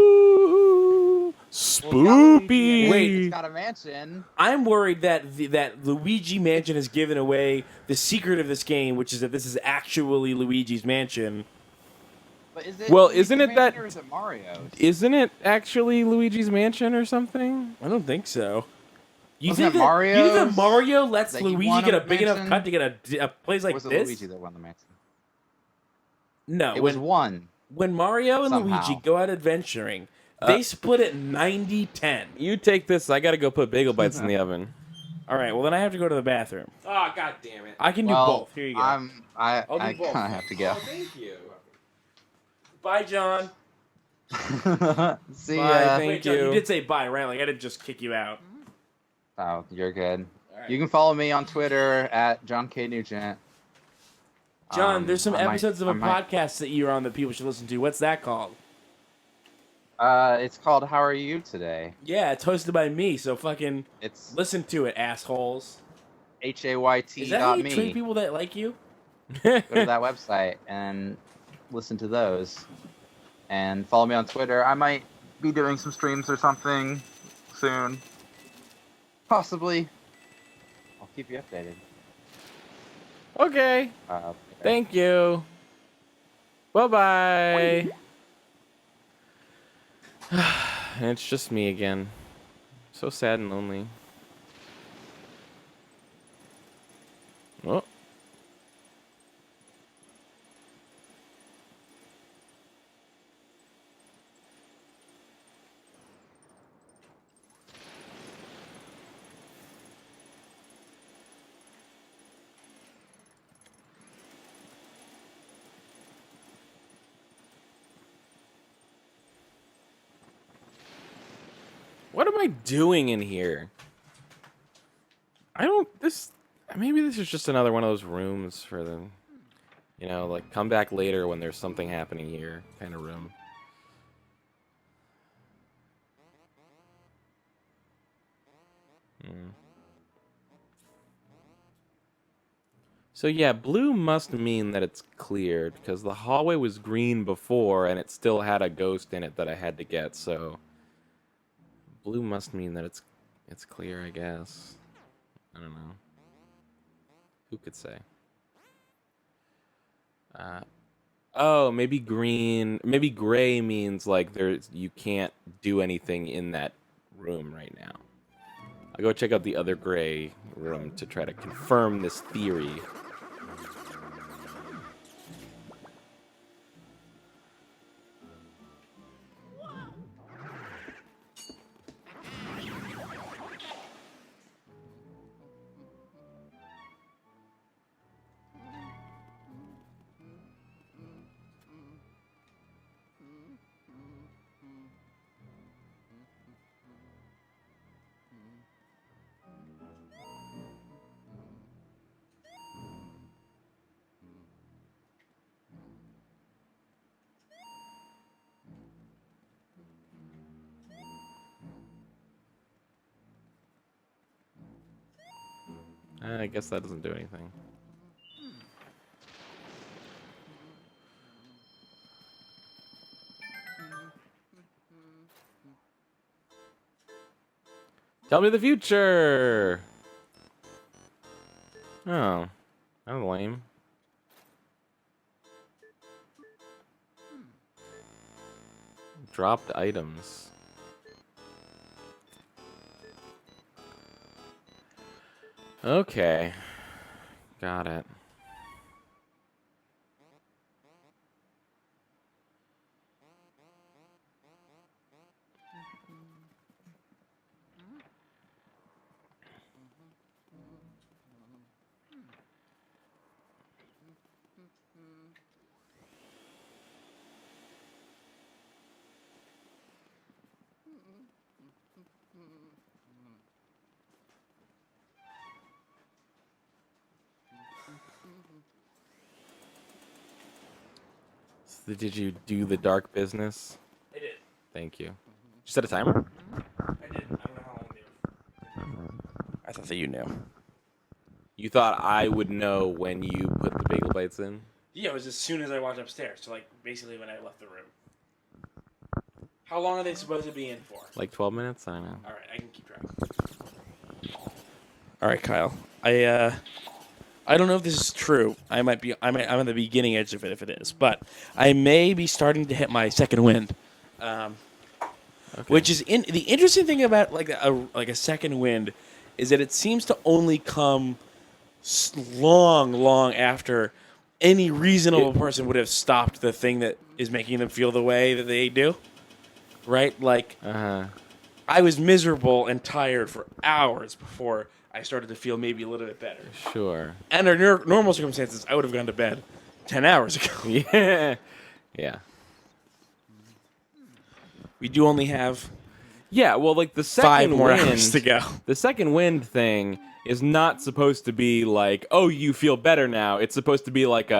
Spoopy! Wait. It's got a mansion. I'm worried that that Luigi Mansion has given away the secret of this game, which is that this is actually Luigi's Mansion. But is it Well, Luigi's isn't it Mansion that- or is it Mario's? Isn't it actually Luigi's Mansion or something? I don't think so. You Wasn't think it that Mario's Mario lets that he Luigi won get a a big enough mansion? cut to get a place Or like was it this? Luigi that won the mansion? No, It was one. when Mario and somehow. Luigi go out adventuring, they split it 90-10. You take this. I gotta go put bagel bites in the oven. All right, well then I have to go to the bathroom. Oh, god damn it. I can do Well, both. Here you go. I I'll do kind both. of have to go. thank you. Bye, John. See Bye, ya. thank Wait, John, you you. did say bye, right? Like I didn't just kick you out. Oh, you're good. right. You can follow me on Twitter at John K. Nugent. John, there's some I might- episodes of I a might- podcast that you're on that people should listen to. What's that called? It's called How Are You Today? Yeah, it's hosted by me, so fucking It's listen to it, assholes. HAYT. Is that how you Me. treat people that like you? Go to that website and listen to those. And follow me on Twitter. I might be doing some streams or something soon. Possibly. I'll keep you updated. Okay. Okay. Thank you. Bye-bye. And it's just me again. So sad and lonely. Oh. What am I doing in here? Maybe this is just another one of those rooms for the, like come back later when there's something happening here kind of room. So yeah, blue must mean that it's cleared, because the hallway was green before and it still had a ghost in it that I had to get, so blue must mean that it's clear, I guess. I don't know. Who could say? Oh, maybe gray means like you can't do anything in that room right now. I'll go check out the other gray room to try to confirm this theory. I guess that doesn't do anything. Tell me the future! Oh, that's lame. Dropped items. Okay. Got it. So did you do the dark business? I did. Thank you. Did you set a timer? I did. I don't know how long they I thought that you knew. You thought I would know when you put the bagel bites in? Yeah, it was as soon as I walked upstairs. So, like, basically when I left the room. How long are they supposed to be in for? Like 12 minutes? I don't know. All right, I can keep track. All right, Kyle. I don't know if this is true. I'm at the beginning edge of it if it is, but I may be starting to hit my second wind. Okay. Which is the interesting thing about like a second wind is that it seems to only come long after any reasonable person would have stopped the thing that is making them feel the way that they do. Right? Like, I was miserable and tired for hours before I started to feel maybe a little bit better. Sure. Under normal circumstances, I would have gone to bed 10 hours ago. Yeah. Yeah. We do only have Yeah, well, like the 5 second more wind, hours to go. The second wind thing is not supposed to be like, oh, you feel better now. It's supposed to be like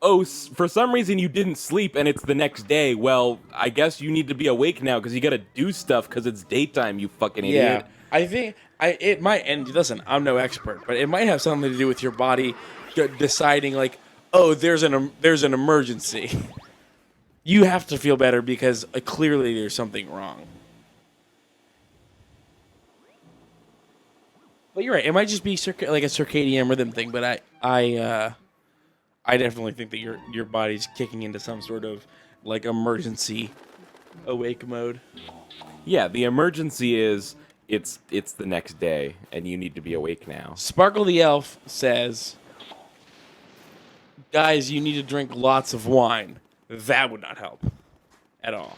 oh, for some reason you didn't sleep and it's the next day. Well, I guess you need to be awake now because you got to do stuff because it's daytime, you fucking Yeah, idiot. I think it might. And listen, I'm no expert, but it might have something to do with your body deciding like, oh, there's an emergency. You have to feel better because clearly there's something wrong. But you're right. It might just be like a circadian rhythm thing. But I definitely think that your body's kicking into some sort of like emergency awake mode. Yeah, the emergency is it's the next day and you need to be awake now. Sparkle the Elf says, guys, you need to drink lots of wine. That would not help at all.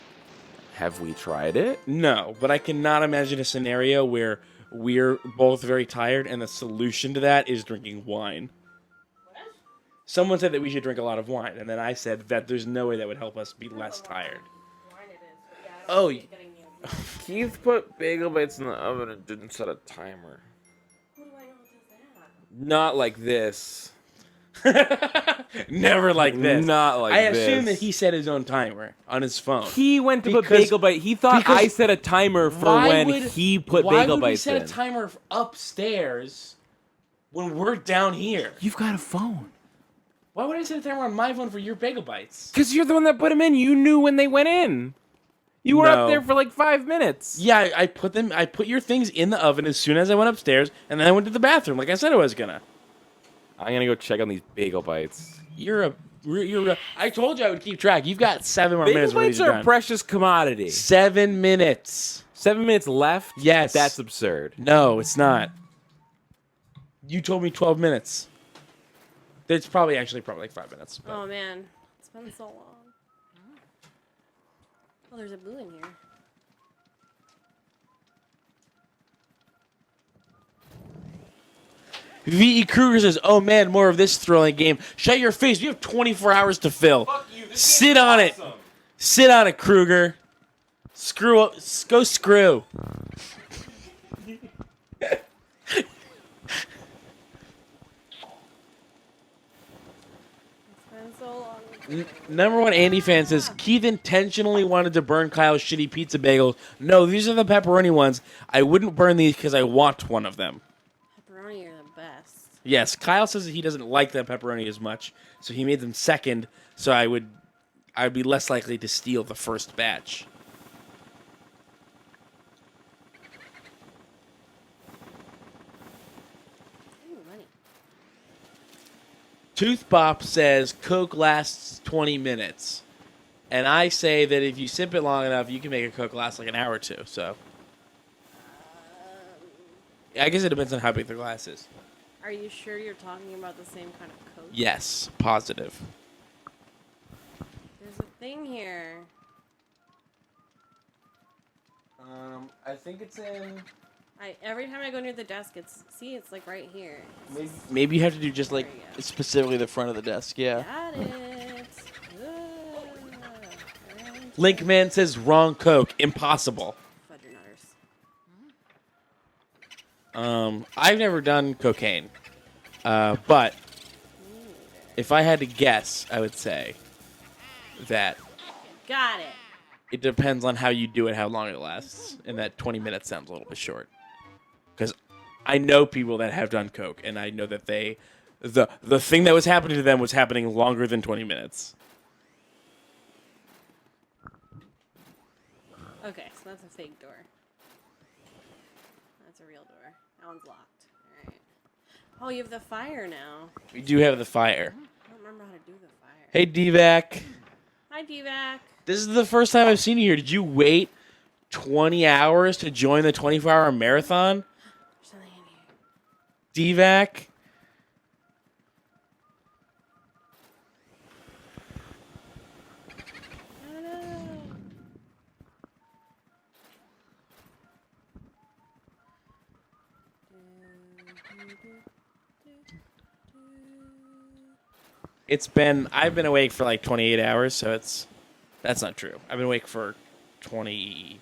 Have we tried it? No, but I cannot imagine a scenario where we're both very tired and the solution to that is drinking wine. Someone said that we should drink a lot of wine, and then I said that there's no way that would help us be less tired. Oh, Keith put bagel bites in the oven and didn't set a timer. Not like this. never like this. Not like I this. assume that he set his own timer on his phone. He went to put Because- bagel bite. He thought because I set a timer for when he put bagel bites Why would we set in. a timer upstairs when we're down here? You've got a phone. Why would I set a timer on my phone for your bagel bites? Because you're the one that put them in. You knew when they went in. You were No. up there for like 5 minutes. Yeah, I put your things in the oven as soon as I went upstairs, and then I went to the bathroom like I said I was gonna. I'm gonna go check on these bagel bites. I told you I would keep track. You've got 7 more Bagel minutes. bites are a precious commodity. 7 minutes. 7 minutes left? Yes. That's absurd. No, it's not. You told me 12 minutes. It's probably like 5 minutes. but- Oh man, it's been so long. Oh, there's a boo in here. V.E. Kruger says, "Oh man, more of this thrilling game. Shut your face. You have 24 hours to fill. Sit on it. Sit on it, Kruger. Screw up. Go screw." It's been so long. Number one Andy fan says, Keith intentionally wanted to burn Kyle's shitty pizza bagels. No, these are the pepperoni ones. I wouldn't burn these because I want one of them. Pepperoni are the best. Yes, Kyle says that he doesn't like the pepperoni as much, so he made them second, so I'd be less likely to steal the first batch. Ooh, money. Tooth Pop says Coke lasts 20 minutes. And I say that if you sip it long enough, you can make a Coke last like an hour or two. So I guess it depends on how big the glass is. Are you sure you're talking about the same kind of Coke? Yes, positive. There's a thing here. I think it's in. Every time I go near the desk, it's like right here. Maybe you have to do just like There you go. specifically the front of the desk. Yeah. Got it. Linkman says wrong Coke. Impossible. Fudger nutters. I've never done cocaine, but if I had to guess, I would say that Got it. it depends on how you do it, how long it lasts, and that 20 minutes sounds a little bit short. Because I know people that have done coke, and I know that the thing that was happening to them was happening longer than 20 minutes. Okay, so that's a fake door. That's a real door. That one's locked. All right. Oh, you have the fire now. We do have the fire. I don't remember how to do the fire. Hey, DVAC. Hi, D-Vac. This is the first time I've seen you here. Did you wait 20 hours to join the 24-hour marathon? There's something in here. DVAC? No, no, no. I've been awake for like 28 hours, so that's not true. I've been awake for 20.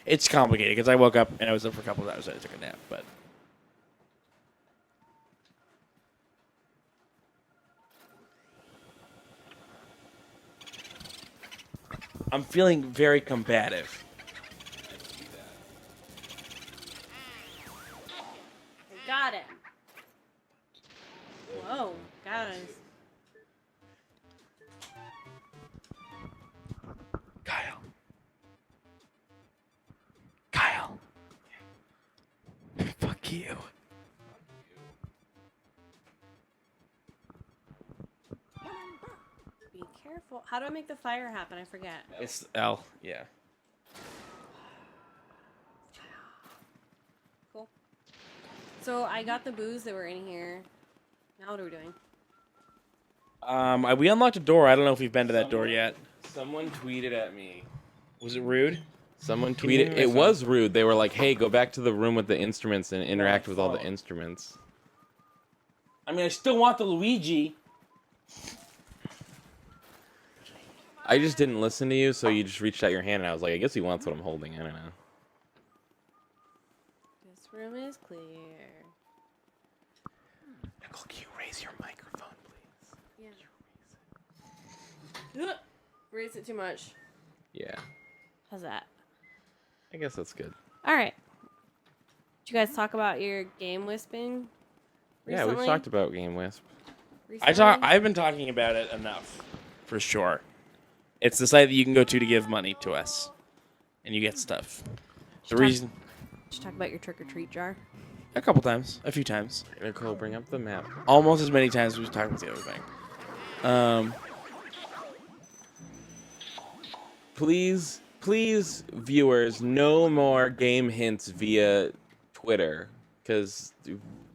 It's complicated because I woke up and I was up for a couple of hours and I took a nap, but I'm feeling very combative. Got it. Whoa, guys. Kyle. Kyle. Fuck you. Be careful. How do I make the fire happen? I forget. It's L. Yeah. Cool. So I got the booze that were in here. Now what are we doing? We unlocked a door. I don't know if we've been to that door yet. Someone tweeted at me. Was it rude? Someone Can you hear tweeted. my It phone? was rude. They were like, "Hey, go back to the room with the instruments and interact with all the phone. instruments." I mean, I still want the Luigi. I just didn't listen to you, so you just reached out your hand, and I was like, "I guess he wants what I'm holding." I don't know. This room is clear. Nicole, can you raise your microphone, please? Yeah. Raise it too much. Yeah, How's that? I guess that's good. All right. Did you guys talk about your game wisping? Yeah, we've recently? talked about Game Wisp. Recently? I've been talking about it enough, for sure. It's the site that you can go to give money to us, and you get stuff. The reason, Did you talk about your trick or treat jar? a couple times, a few times, Nicole, bring up the map. almost as many times as we've talked about the other thing. Please, viewers, no more game hints via Twitter, because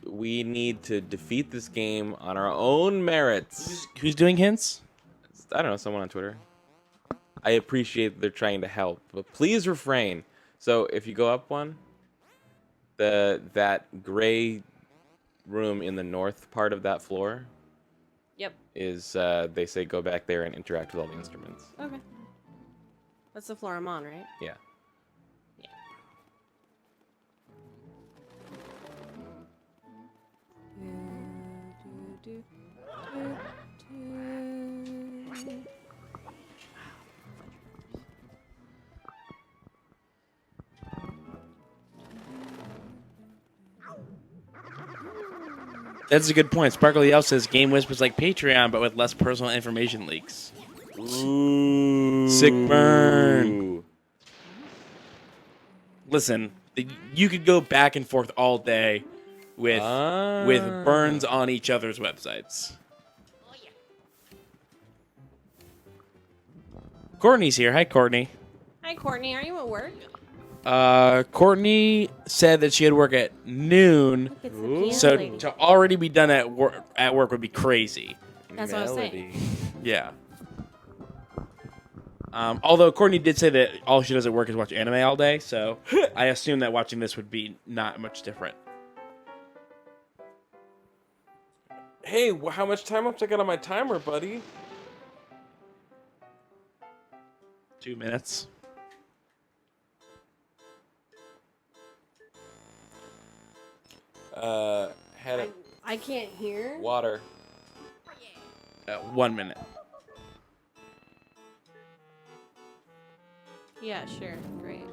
we need to defeat this game on our own merits. Who's doing hints? I don't know, someone on Twitter. I appreciate that they're trying to help, but please refrain. So if you go up one, that gray room in the north part of that floor Yep. is, they say go back there and interact with all the instruments. Okay. That's the floor I'm on, right? Yeah. Yeah. That's a good point. Sparkly Elf says Game Wisp is like Patreon, but with less personal information leaks. Ooh. Sick burn. Listen, you could go back and forth all day with burns on each other's websites. Courtney's here. Hi, Courtney. Hi, Courtney. Are you at work? Courtney said that she had work at noon, Look, it's the piano so lady. to already be done at work would be crazy. That's what I was saying. Yeah. Although Courtney did say that all she does at work is watch anime all day, so I assume that watching this would be not much different. Hey, how much time left I got on my timer, buddy? 2 minutes. Had a I can't hear. water. 1 minute. Yeah, sure. Great.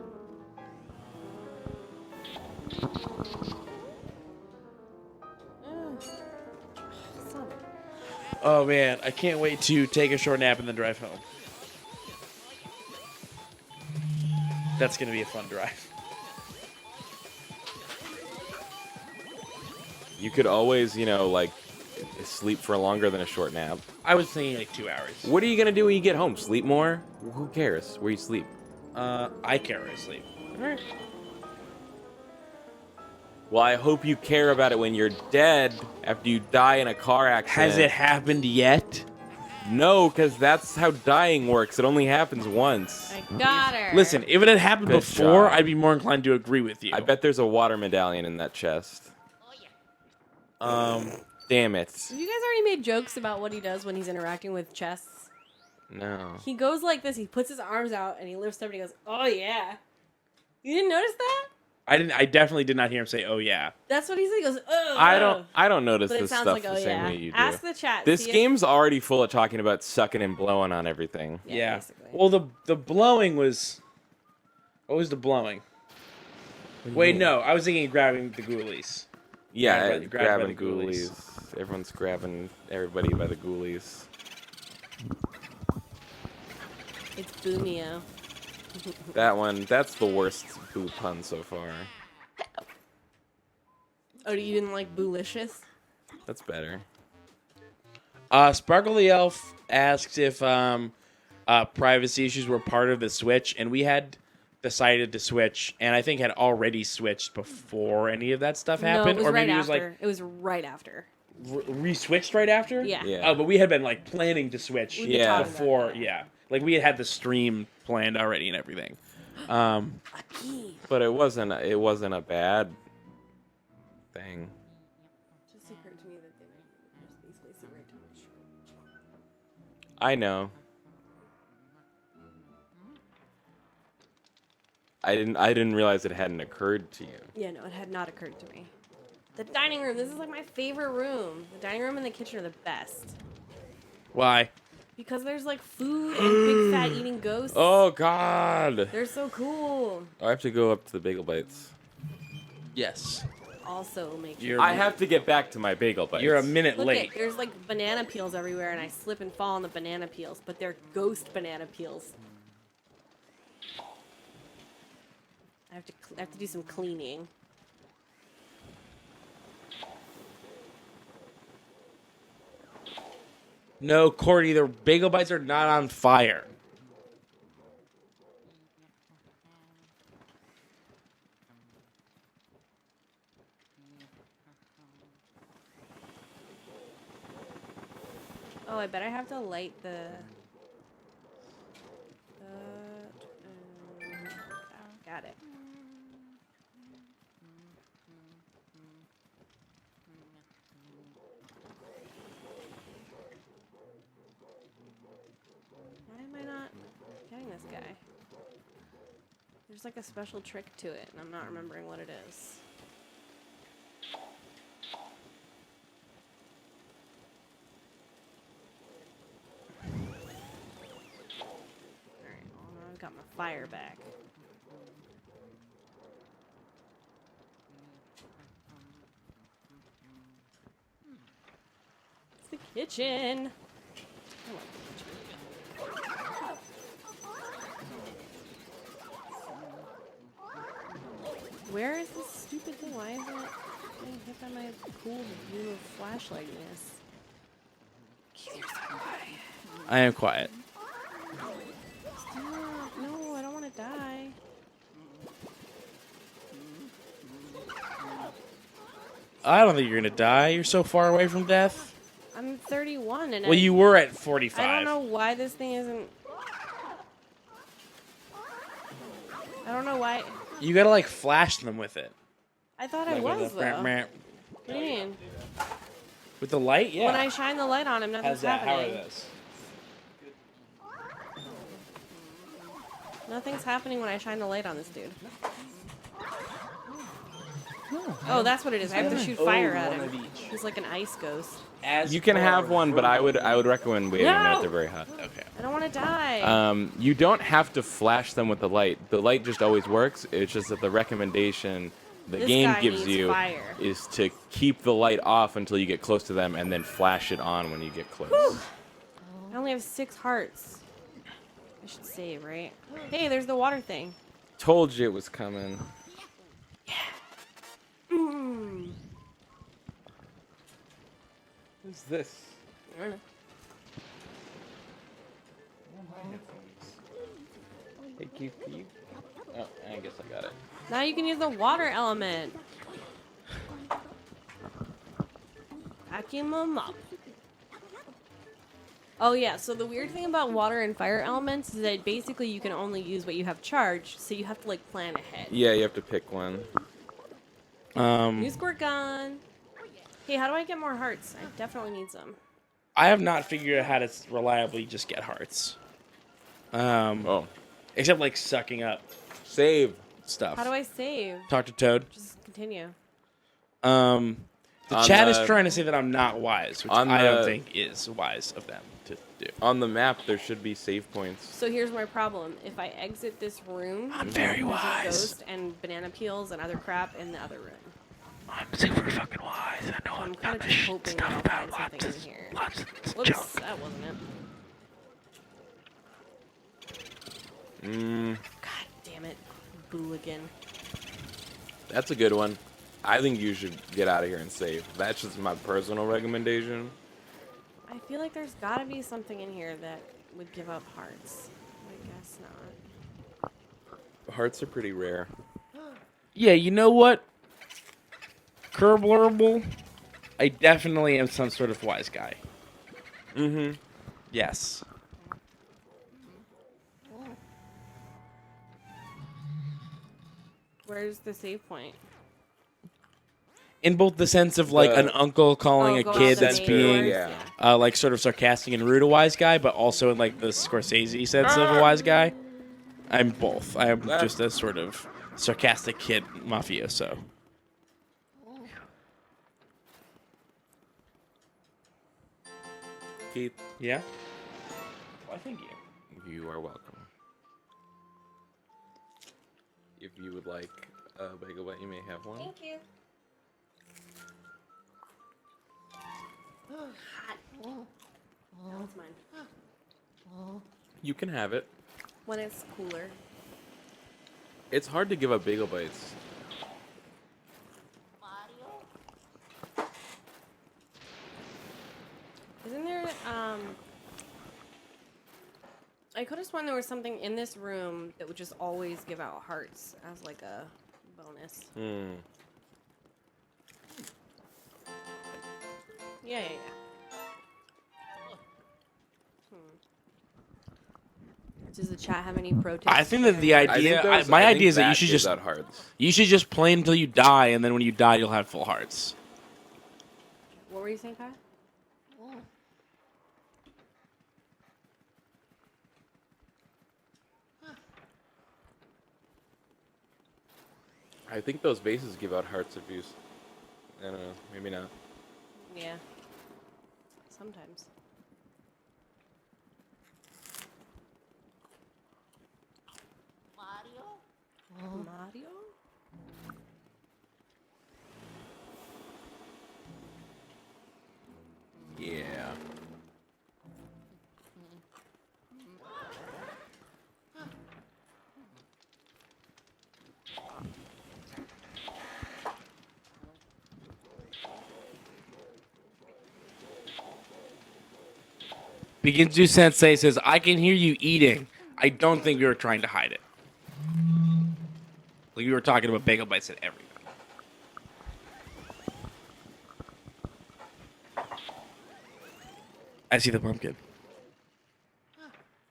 Son of a- Oh man, I can't wait to take a short nap and then drive home. That's gonna be a fun drive. You could always, like, sleep for longer than a short nap. I was thinking like 2 hours. What are you gonna do when you get home? Sleep more? Who cares where you sleep? I care where I sleep. Well, I hope you care about it when you're dead after you die in a car accident. Has it happened yet? No, because that's how dying works. It only happens once. I got her. Listen, if it had happened Good before, job. I'd be more inclined to agree with you. I bet there's a water medallion in that chest. Damn it. You guys already made jokes about what he does when he's interacting with chests. No. He goes like this. He puts his arms out and he lifts up and he goes, "Oh yeah." You didn't notice that? I definitely did not hear him say, "Oh yeah." That's what he said. He goes, "Oh." I don't notice But it this sounds stuff like, the oh same yeah. way you do. Ask the chat. This see if- game's already full of talking about sucking and blowing on everything. Yeah. Basically. Well, the blowing was. What was the blowing? Wait, no. I was thinking of grabbing the ghoulies. Yeah, Grabbed by grabbing the ghoulies. ghoulies. Everyone's grabbing everybody by the ghoulies. It's Boomio. That's the worst boo pun so far. Oh, you didn't like Boolicious? That's better. Sparkle the Elf asks if privacy issues were part of the switch, and we had decided to switch, and I think had already switched before any of that stuff happened, No, it was or right maybe it was after. like It was right after. re-switched right after. Yeah. Yeah. Oh, but we had been like planning to switch We've been Yeah. talking about before. it. Yeah, like we had the stream planned already and everything. A key. But it wasn't a bad thing. Just occurred to me that they might basically cigarette touch. I know. I didn't realize it hadn't occurred to you. Yeah, no, it had not occurred to me. The dining room. This is like my favorite room. The dining room and the kitchen are the best. Why? Because there's like food and big fat eating ghosts. Oh God! They're so cool. I have to go up to the bagel bites. Yes. Also make You're- I have to get back to my bagel bites. You're a minute Look late. at, there's like banana peels everywhere and I slip and fall on the banana peels, but they're ghost banana peels. I have to do some cleaning. No, Cordy, the bagel bites are not on fire. Oh, I bet I have to light the. Got it. Why am I not getting this guy? There's like a special trick to it, and I'm not remembering what it is. Alright, well, now I've got my fire back. It's the kitchen. I like the kitchen. Where is this stupid thing? Why is it getting hit by my cool blue flashlightiness? Keith, you're so quiet. I am quiet. Stop. No, I don't want to die. I don't think you're gonna die. You're so far away from death. I'm 31 and Well, you were at 45. I don't know why this thing isn't... I don't know why... You gotta like flash them with it. I thought I Like, was, with the- though. What do you mean? With the light, yeah. When I shine the light on him, How's nothing's that? How are happening. those? Nothing's happening when I shine the light on this dude. Oh, that's what it is. I have to shoot fire at one him. of each. He's like an ice ghost. As You can per have one, but I would recommend waiting No! until they're very hot. Okay. I don't want to die. You don't have to flash them with the light. The light just always works. It's just that the recommendation the This game guy gives needs you fire. is to keep the light off until you get close to them and then flash it on when you get close. I only have 6 hearts. I should save, right? Hey, there's the water thing. Told you it was coming. Mm. Who's this? I don't know. Hey, Keith, can you? Oh, I guess I got it. Now you can use the water element. Vacuum them up. Oh yeah, so the weird thing about water and fire elements is that basically you can only use what you have charged, so you have to like plan ahead. Yeah, you have to pick one. New squirt gun. Hey, how do I get more hearts? I definitely need some. I have not figured out how to reliably just get hearts. Oh, Except like sucking up. save. stuff. How do I save? Talk to Toad. Just continue. The On chat is the- trying to say that I'm not wise, which on I don't the- think is wise of them to do. On the map, there should be save points. So here's my problem. If I exit this room, I'm very there's a wise. ghost and banana peels and other crap in the other room. I'm super fucking wise. I know I'm kind of just hoping that I'll find something in here. Whoops, that wasn't it. God damn it, Booligan. That's a good one. I think you should get out of here and save. That's just my personal recommendation. I feel like there's gotta be something in here that would give up hearts. I guess not. Hearts are pretty rare. Yeah, you know what? Curblurble, I definitely am some sort of wise guy. Mm-hmm. Yes. Where's the save point? In both the sense of like The- an uncle calling a go out kid the that's main being doors? yeah. like sort of sarcastic and rude a wise guy, but also in like the Scorsese sense of a wise guy. I'm both. I am just a sort of sarcastic kid mafioso. Keith, Yeah? Well, thank you. you are welcome. If you would like a bagel bite, you may have one. Thank you. That's mine. You can have it. When it's cooler. It's hard to give up bagel bites. Isn't there, I could have sworn there was something in this room that would just always give out hearts as like a bonus. Hmm. Yeah. Does the chat have any pro tips? I think that the I idea, think those- my I think idea is that you that should gives just out hearts. play until you die, and then when you die, you'll have full hearts. What were you saying, Kai? I think those bases give out hearts if you. I don't know. Maybe not. Yeah. Sometimes. Mario? Yeah. Beginzu Sensei says, I can hear you eating. I don't think we were trying to hide it. Like we were talking about bagel bites at everything. I see the pumpkin.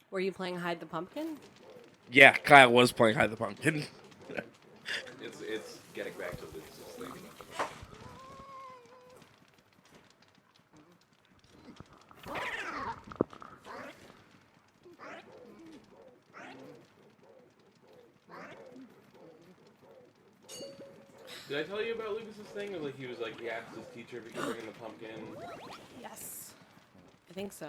Were you playing Hide the Pumpkin? Yeah, Kyle was playing Hide the Pumpkin. It's getting back to this thing. Did I tell you about Lucas's thing? Or like he was like he asked his teacher if he could bring in the pumpkin. Yes. I think so.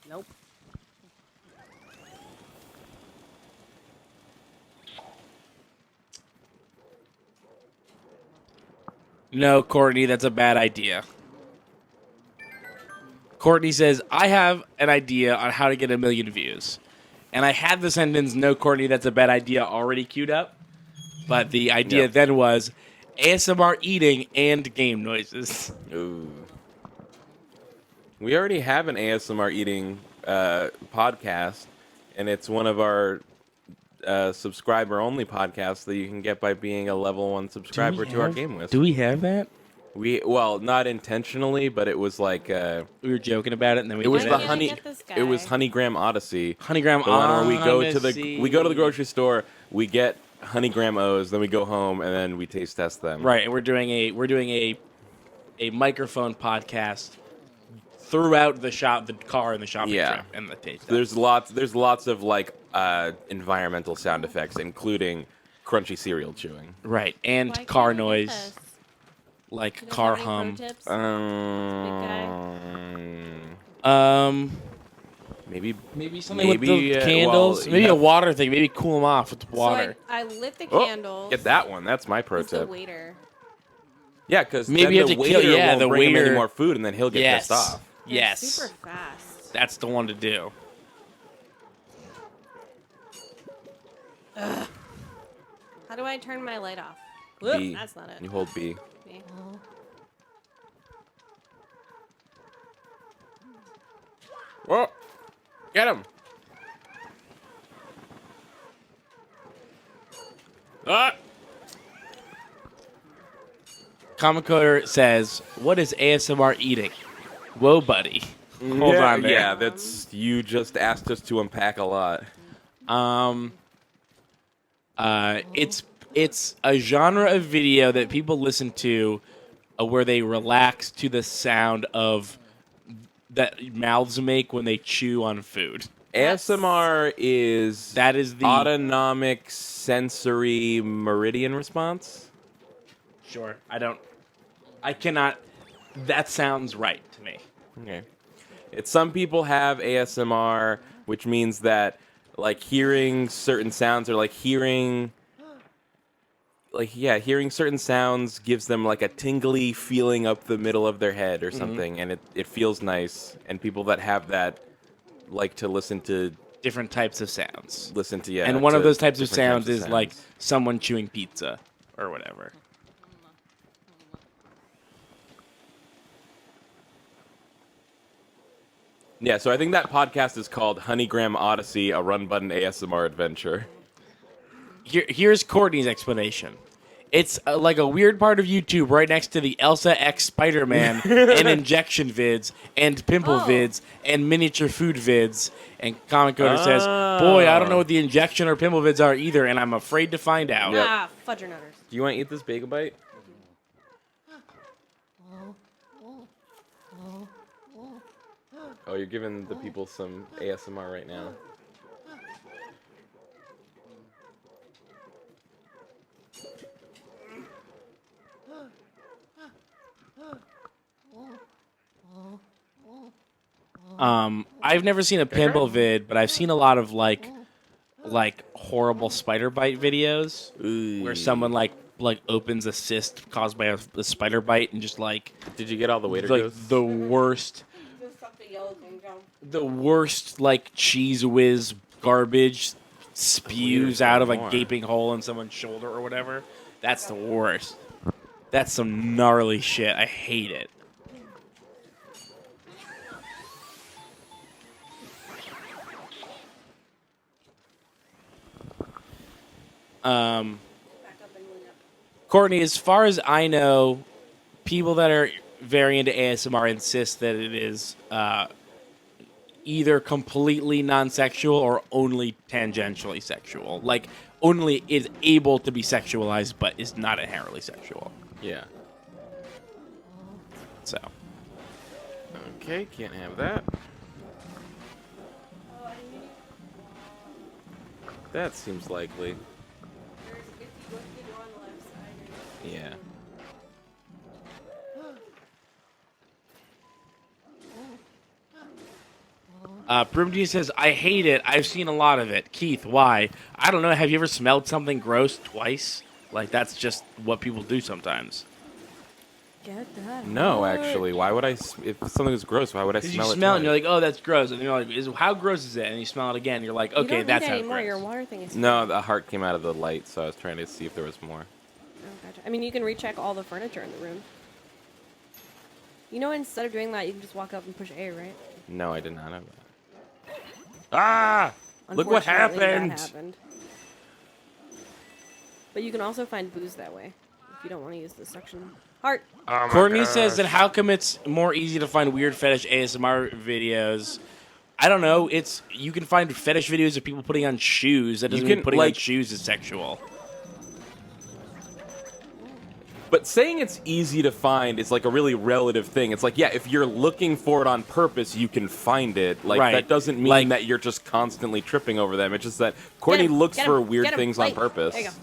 Nope. No, Courtney, that's a bad idea. Courtney says, I have an idea on how to get 1 million views. And I had the sentence, no, Courtney, that's a bad idea already queued up. But the idea Yep. then was ASMR eating and game noises. Ooh. We already have an ASMR eating podcast, and it's one of our subscriber-only podcasts that you can get by being a level 1 subscriber to our game list. Do we have that? Well, not intentionally, but it was like We were joking about it, and then we it was did the can't I honey. get this It was guy? Honeygram Odyssey. Honeygram The one where we go to Odyssey. the grocery store, we get honeygram O's, then we go home and then we taste test them. Right, and we're doing a microphone podcast throughout the car and the shopping trip and the taste. There's lots of like environmental sound effects, including crunchy cereal chewing. Right, and Why car can't we get noise, this? like You guys car have any hum. pro tips? Maybe Something with the Maybe, candles. well, maybe yeah. a water thing. Maybe cool them off with water. So I lit the Oh, candles. get that one. That's my pro It's the tip. waiter. Yeah, because Maybe you the have to waiter kill- yeah, won't the bring him any waiter- more food, and then he'll get pissed off. They're Yes. super fast. That's the one to do. How do I turn my light off? B. That's not it. You hold B. Me. Whoa! Get him! Ah! Comicoder says, "What is ASMR eating?" Whoa, buddy. Hold on there. Yeah, that's you just asked us to unpack a lot. It's a genre of video that people listen to, where they relax to the sound of that mouths make when they chew on food. ASMR is That is the autonomic sensory meridian response. Sure. I cannot. That sounds right to me. Okay. Some people have ASMR, which means that like hearing certain sounds or hearing certain sounds gives them like a tingly feeling up the middle of their head or something, and it feels nice. And people that have that like to listen to Different types of sounds. And one of those types of different sounds is like someone chewing pizza or whatever. Yeah, so I think that podcast is called Honeygram Odyssey, a run button ASMR adventure. Here's Courtney's explanation. It's like a weird part of YouTube right next to the Elsa X Spider-Man and injection vids and pimple vids and miniature food vids. And Comic Coder says, "Boy, I don't know what the injection or pimple vids are either, and I'm afraid to find out." Yep. Ah, fudgernutters. Do you want to eat this bagel bite? Oh, you're giving the people some ASMR right now. I've never seen a pimple vid, but I've seen a lot of like horrible spider bite videos where someone like opens a cyst caused by a spider bite and just like Did you get all the waiter like ghosts? the worst like cheese whiz garbage spews out of a more. gaping hole in someone's shoulder or whatever. That's the worst. That's some gnarly shit. I hate it. Courtney, as far as I know, people that are very into ASMR insist that it is either completely non-sexual or only tangentially sexual. Like, only is able to be sexualized, but is not inherently sexual. Yeah. So, Okay, can't have that. That seems likely. Yeah. Primdy says, "I hate it. I've seen a lot of it." Keith, why? I don't know. Have you ever smelled something gross twice? Like, that's just what people do sometimes. Get that. No, hard. actually, why would I? If something is gross, why would I Because smell you it? smell it and twice? you're like, "Oh, that's gross," and you're like, "How gross is it?" And you smell it again, and you're like, You "Okay, don't that's need how any more. gross." Your water thing is. No, the heart came out of the light, so I was trying to see if there was more. Oh, gotcha. I mean, you can recheck all the furniture in the room. You know, instead of doing that, you can just walk up and push A, right? No, I did not have that. Ah! Look what Unfortunately, happened! That happened. But you can also find booze that way if you don't want to use the suction. Heart. Oh my Courtney gosh. says that how come it's more easy to find weird fetish ASMR videos? I don't know. You can find fetish videos of people putting on shoes. That doesn't You mean can, putting on like- shoes is sexual. But saying it's easy to find is like a really relative thing. It's like, yeah, if you're looking for it on purpose, you can find it. Like Right. that doesn't mean Like- that you're just constantly tripping over them. It's just that Courtney Get him, looks get for him, weird get him. things on Wait, purpose. There you go.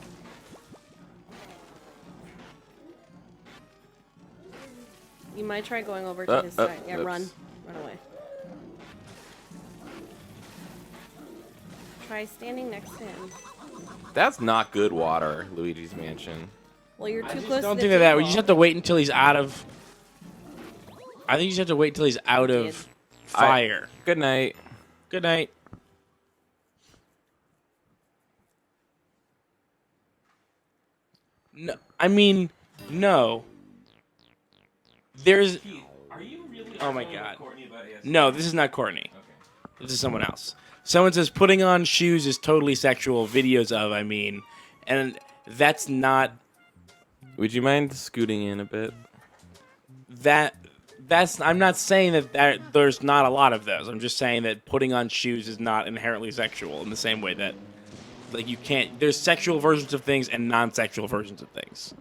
You might try going over to his side. Yeah, oops. run away. Try standing next to him. That's not good water, Luigi's Mansion. Well, you're too I close just to don't the think of that. We table. just have to wait until he's out of. I think you just have to wait until he's out Did. of fire. Good night. Good night. No, I mean, no. There's. Are you really? Oh my God. No, this is not Courtney. This is someone else. Someone says putting on shoes is totally sexual. Videos of, I mean, and that's not Would you mind scooting in a bit? that. That's. I'm not saying that there's not a lot of those. I'm just saying that putting on shoes is not inherently sexual in the same way that, like, you can't. There's sexual versions of things and non-sexual versions of things.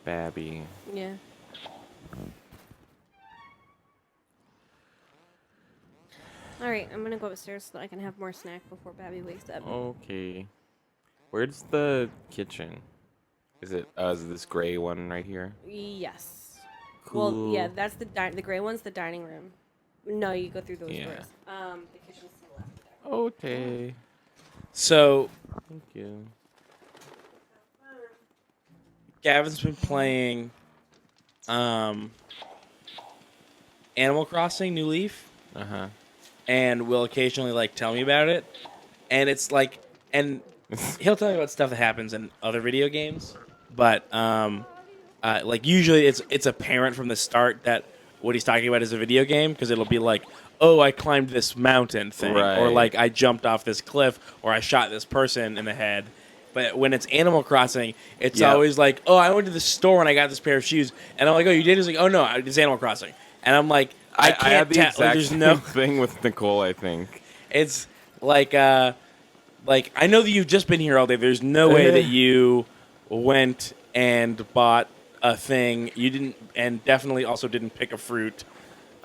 Babby. Yeah. All right, I'm gonna go upstairs so that I can have more snack before Babby wakes up. Okay. Where's the kitchen? Is it this gray one right here? Yes. Well, yeah, Cool. that's the gray one's the dining room. No, you go through those Yeah. doors. The kitchen's to the left there. Okay. So Thank you. Gavin's been playing Animal Crossing New Leaf Uh-huh. and will occasionally like tell me about it. And it's like, and he'll tell me about stuff that happens in other video games, but like usually it's apparent from the start that what he's talking about is a video game, because it'll be like, oh, I climbed this mountain thing, or Right. like I jumped off this cliff, or I shot this person in the head. But when it's Animal Crossing, it's Yep. always like, oh, I went to the store and I got this pair of shoes, and I'm like, oh, you did? He's like, oh no, it's Animal Crossing, and I'm like, I I had can't the tell. exact Like, there's same no. thing with Nicole, I think. It's like I know that you've just been here all day. There's no way that you went and bought a thing. You didn't, and definitely also didn't pick a fruit.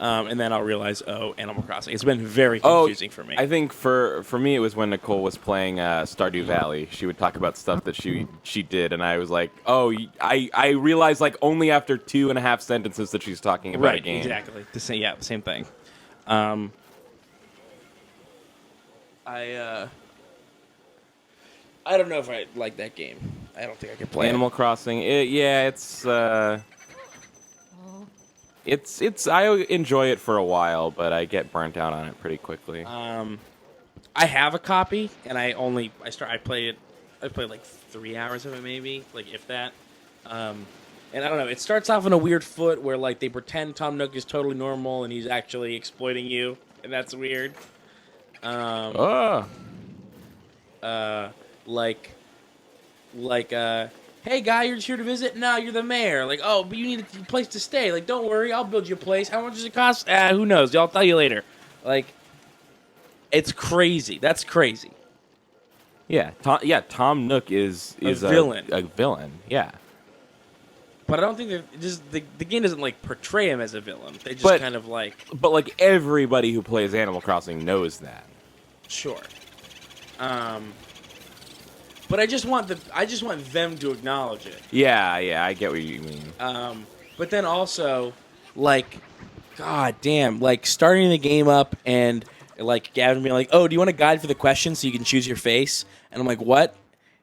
And then I'll realize, oh, Animal Crossing. It's been very confusing for me. I think for me it was when Nicole was playing Stardew Valley. She would talk about stuff that she did, and I was like, oh, I realized like only after 2.5 sentences that she's talking about a right, game. exactly. The same thing. I don't know if I like that game. I don't think I could play Animal Crossing, it's I enjoy it for a while, but I get burnt out on it pretty quickly. I have a copy, and I played like 3 hours of it, maybe, like if that. And I don't know. It starts off on a weird foot where like they pretend Tom Nook is totally normal and he's actually exploiting you, and that's weird. Hey guy, you're just here to visit? No, you're the mayor. Like, oh, but you need a place to stay. Like, don't worry, I'll build you a place. How much does it cost? Who knows? I'll tell you later. Like, it's crazy. That's crazy. Yeah, Tom Nook is A villain. A villain, yeah. But I don't think that just the game doesn't like portray him as a villain. They just But- kind of like But like everybody who plays Animal Crossing knows that. sure. But I just want them to acknowledge it. Yeah, I get what you mean. But then also, like, god damn, like starting the game up and like Gavin being like, "Oh, do you want a guide for the questions so you can choose your face?" And I'm like, "What?"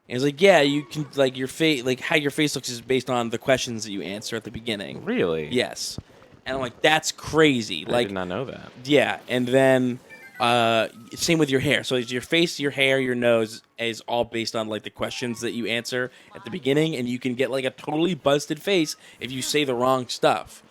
And he's like, "Yeah, you can like your face, like how your face looks is based on the questions that you answer at the beginning." Really? Yes. And I'm like, "That's crazy!" I Like, did not know that. yeah, and then same with your hair. So it's your face, your hair, your nose is all based on like the questions that you answer at the beginning, and you can get like a totally busted face if you say the wrong stuff,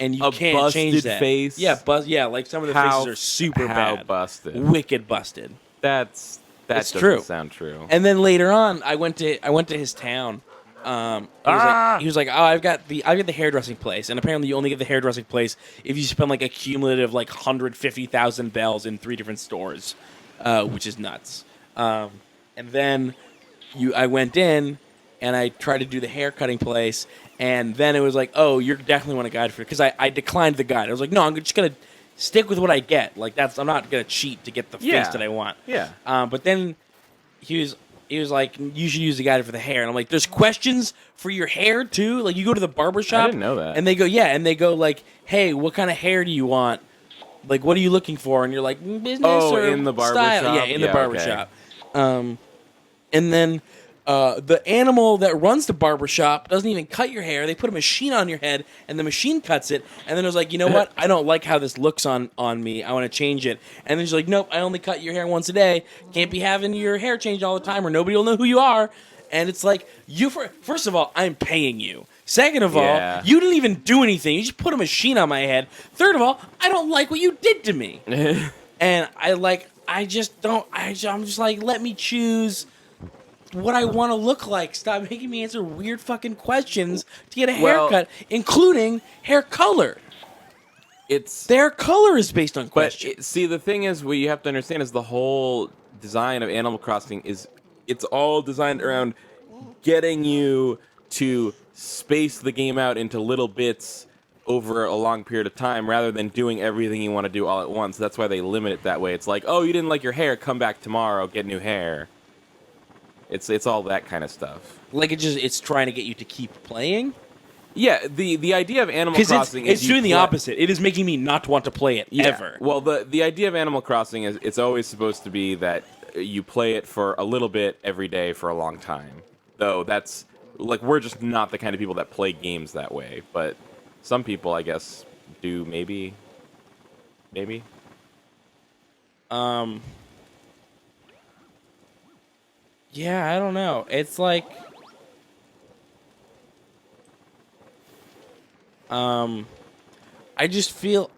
and you A can't change busted that. face? Yeah, yeah, like some of the faces are super how bad, busted? wicked busted. That It's doesn't true. sound true. And then later on, I went to his town. He was like, "Oh, I've got the hairdressing place, and apparently you only get the hairdressing place if you spend like a cumulative like 150,000 bells in 3 different stores." which is nuts. And then I went in and I tried to do the hair cutting place, and then it was like, oh, you're definitely want a guide for it, because I declined the guide. I was like, no, I'm just gonna stick with what I get. Like I'm not gonna cheat to get the face that I want. Yeah. But then he was like, you should use the guide for the hair, and I'm like, there's questions for your hair too. Like you go to the barber shop, I didn't know that. and they go like, hey, what kind of hair do you want? Like, what are you looking for? And you're like, business or in the barber style? shop? Yeah, in the Yeah, barber okay. shop. And then the animal that runs the barber shop doesn't even cut your hair. They put a machine on your head, and the machine cuts it. And then it was like, you know what? I don't like how this looks on me. I want to change it. And then she's like, nope, I only cut your hair once a day. Can't be having your hair changed all the time, or nobody will know who you are. And it's like, first of all, I'm paying you. Second of Yeah. all, you didn't even do anything. You just put a machine on my head. Third of all, I don't like what you did to me. And I'm just like, let me choose what I want to look like. Stop making me answer weird fucking questions to get a haircut, including hair color. Their color is based on questions. See, the thing is, what you have to understand is the whole design of Animal Crossing it's all designed around getting you to space the game out into little bits over a long period of time rather than doing everything you want to do all at once. That's why they limit it that way. It's like, oh, you didn't like your hair, come back tomorrow, get new hair. It's all that kind of stuff. Like it's trying to get you to keep playing. Yeah, the idea of Animal Crossing it's is doing the opposite. It is making me not want to play it ever. Well, the idea of Animal Crossing is it's always supposed to be that you play it for a little bit every day for a long time. Though that's like we're just not the kind of people that play games that way. But some people, I guess, do maybe. Yeah, I don't know. It's like I just feel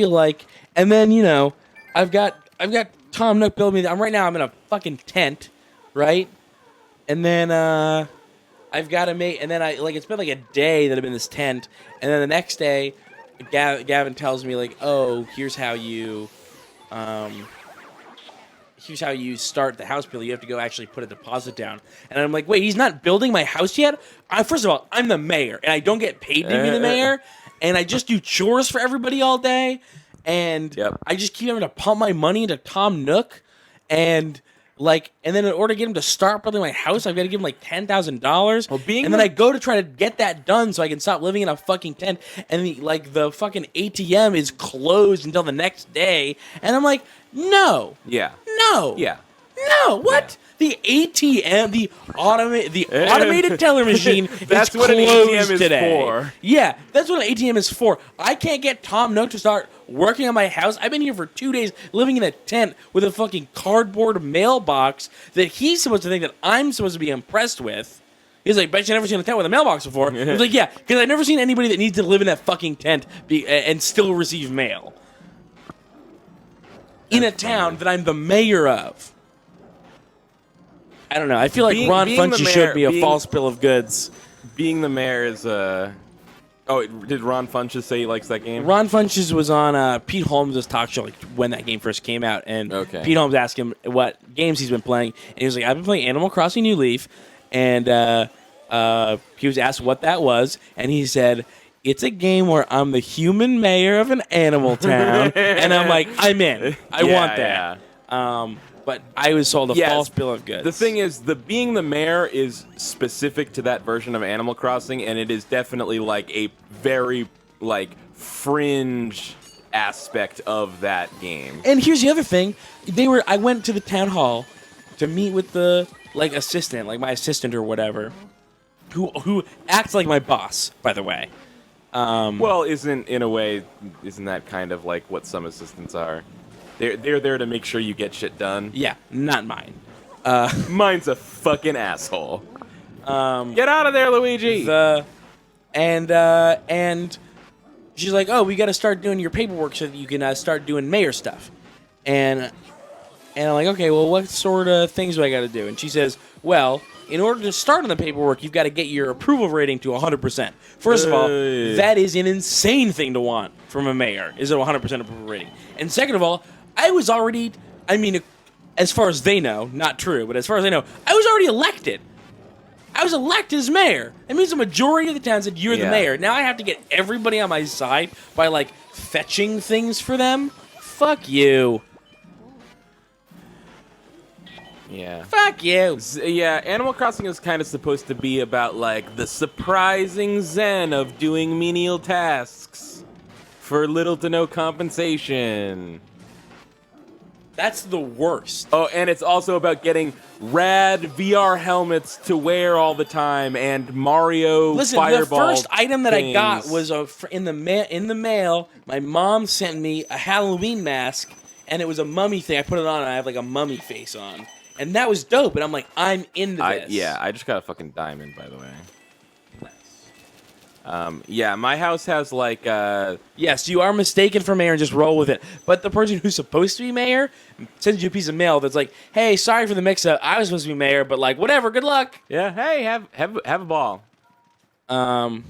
like, and then I've got Tom Nook building me. Right now I'm in a fucking tent, right? And then I've got to make, and then it's been like a day that I'm in this tent, and then the next day, Gavin tells me like, oh, here's how you start the house build. You have to go actually put a deposit down. And I'm like, wait, he's not building my house yet? First of all, I'm the mayor, and I don't get paid to be the mayor, and I just do chores for everybody all day, and I just keep having to pump my money into Tom Nook, and then in order to get him to start building my house, I've got to give him like $10,000. Well, and then I go to try to get that done so I can stop living in a fucking tent, and the fucking ATM is closed until the next day, and I'm like, no. Yeah. No. Yeah. No. What? Yeah. The ATM, the automated teller machine that's is what an closed ATM is today. for. Yeah, that's what an ATM is for. I can't get Tom Nook to start working on my house. I've been here for 2 days living in a tent with a fucking cardboard mailbox that he's supposed to think that I'm supposed to be impressed with. He's like, bet you never seen a tent with a mailbox before. I was like, yeah, because I've never seen anybody that needs to live in that fucking tent and still receive mail. In a town that I'm the mayor of. I don't know. I feel like Ron Funches showed me a false bill of goods. Being the mayor is Oh, did Ron Funches say he likes that game? Ron Funches was on Pete Holmes' talk show when that game first came out, and Pete Holmes asked him what games he's been playing, and he was like, "I've been playing Animal Crossing New Leaf," and he was asked what that was, and he said, "It's a game where I'm the human mayor of an animal town," and I'm like, "I'm in. I want that." Yeah. But I was sold a false bill of goods. The thing is, being the mayor is specific to that version of Animal Crossing, and it is definitely like a very fringe aspect of that game. And here's the other thing: I went to the town hall to meet with the assistant, my assistant or whatever, who acts like my boss, by the way. Well, isn't that kind of like what some assistants are? They're there to make sure you get shit done. Yeah, not mine. Mine's a fucking asshole. Get out of there, Luigi. And she's like, "Oh, we got to start doing your paperwork so that you can start doing mayor stuff." And I'm like, "Okay, well, what sort of things do I got to do?" And she says, "Well, in order to start on the paperwork, you've got to get your approval rating to 100%. First of all, that is an insane thing to want from a mayor, is a 100% approval rating. And second of all, as far as they know, not true, but as far as I know, I was already elected. I was elected as mayor. That means the majority of the town said, you're the mayor. Now I have to get everybody on my side by, like, fetching things for them? Fuck you. Yeah. Fuck you. Yeah, Animal Crossing is kind of supposed to be about, like, the surprising zen of doing menial tasks for little to no compensation. That's the worst. Oh, and it's also about getting rad VR helmets to wear all the time and Mario Listen, fireball the first item that I got things. was in the mail. My mom sent me a Halloween mask, and it was a mummy thing. I put it on, and I have like a mummy face on, and that was dope. And I'm like, I'm into this. I just got a fucking diamond, by the way. Yeah, my house has like Yes, you are mistaken for mayor and just roll with it. But the person who's supposed to be mayor sends you a piece of mail that's like, hey, sorry for the mix-up. I was supposed to be mayor, but like, whatever, good luck. yeah, hey, have a ball. I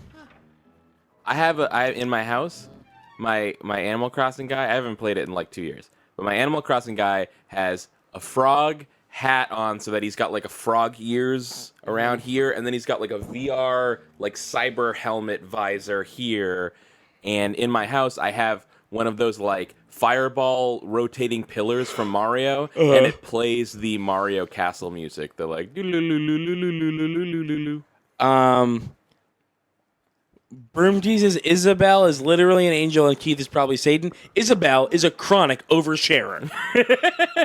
in my house, my Animal Crossing guy, I haven't played it in like 2 years, but my Animal Crossing guy has a frog hat on so that he's got like a frog ears around here, and then he's got like a VR like cyber helmet visor here, and in my house I have one of those like fireball rotating pillars from Mario, and it plays the Mario Castle music. They're like Broom Jesus Isabel is literally an angel and Keith is probably Satan. Isabel is a chronic oversharer.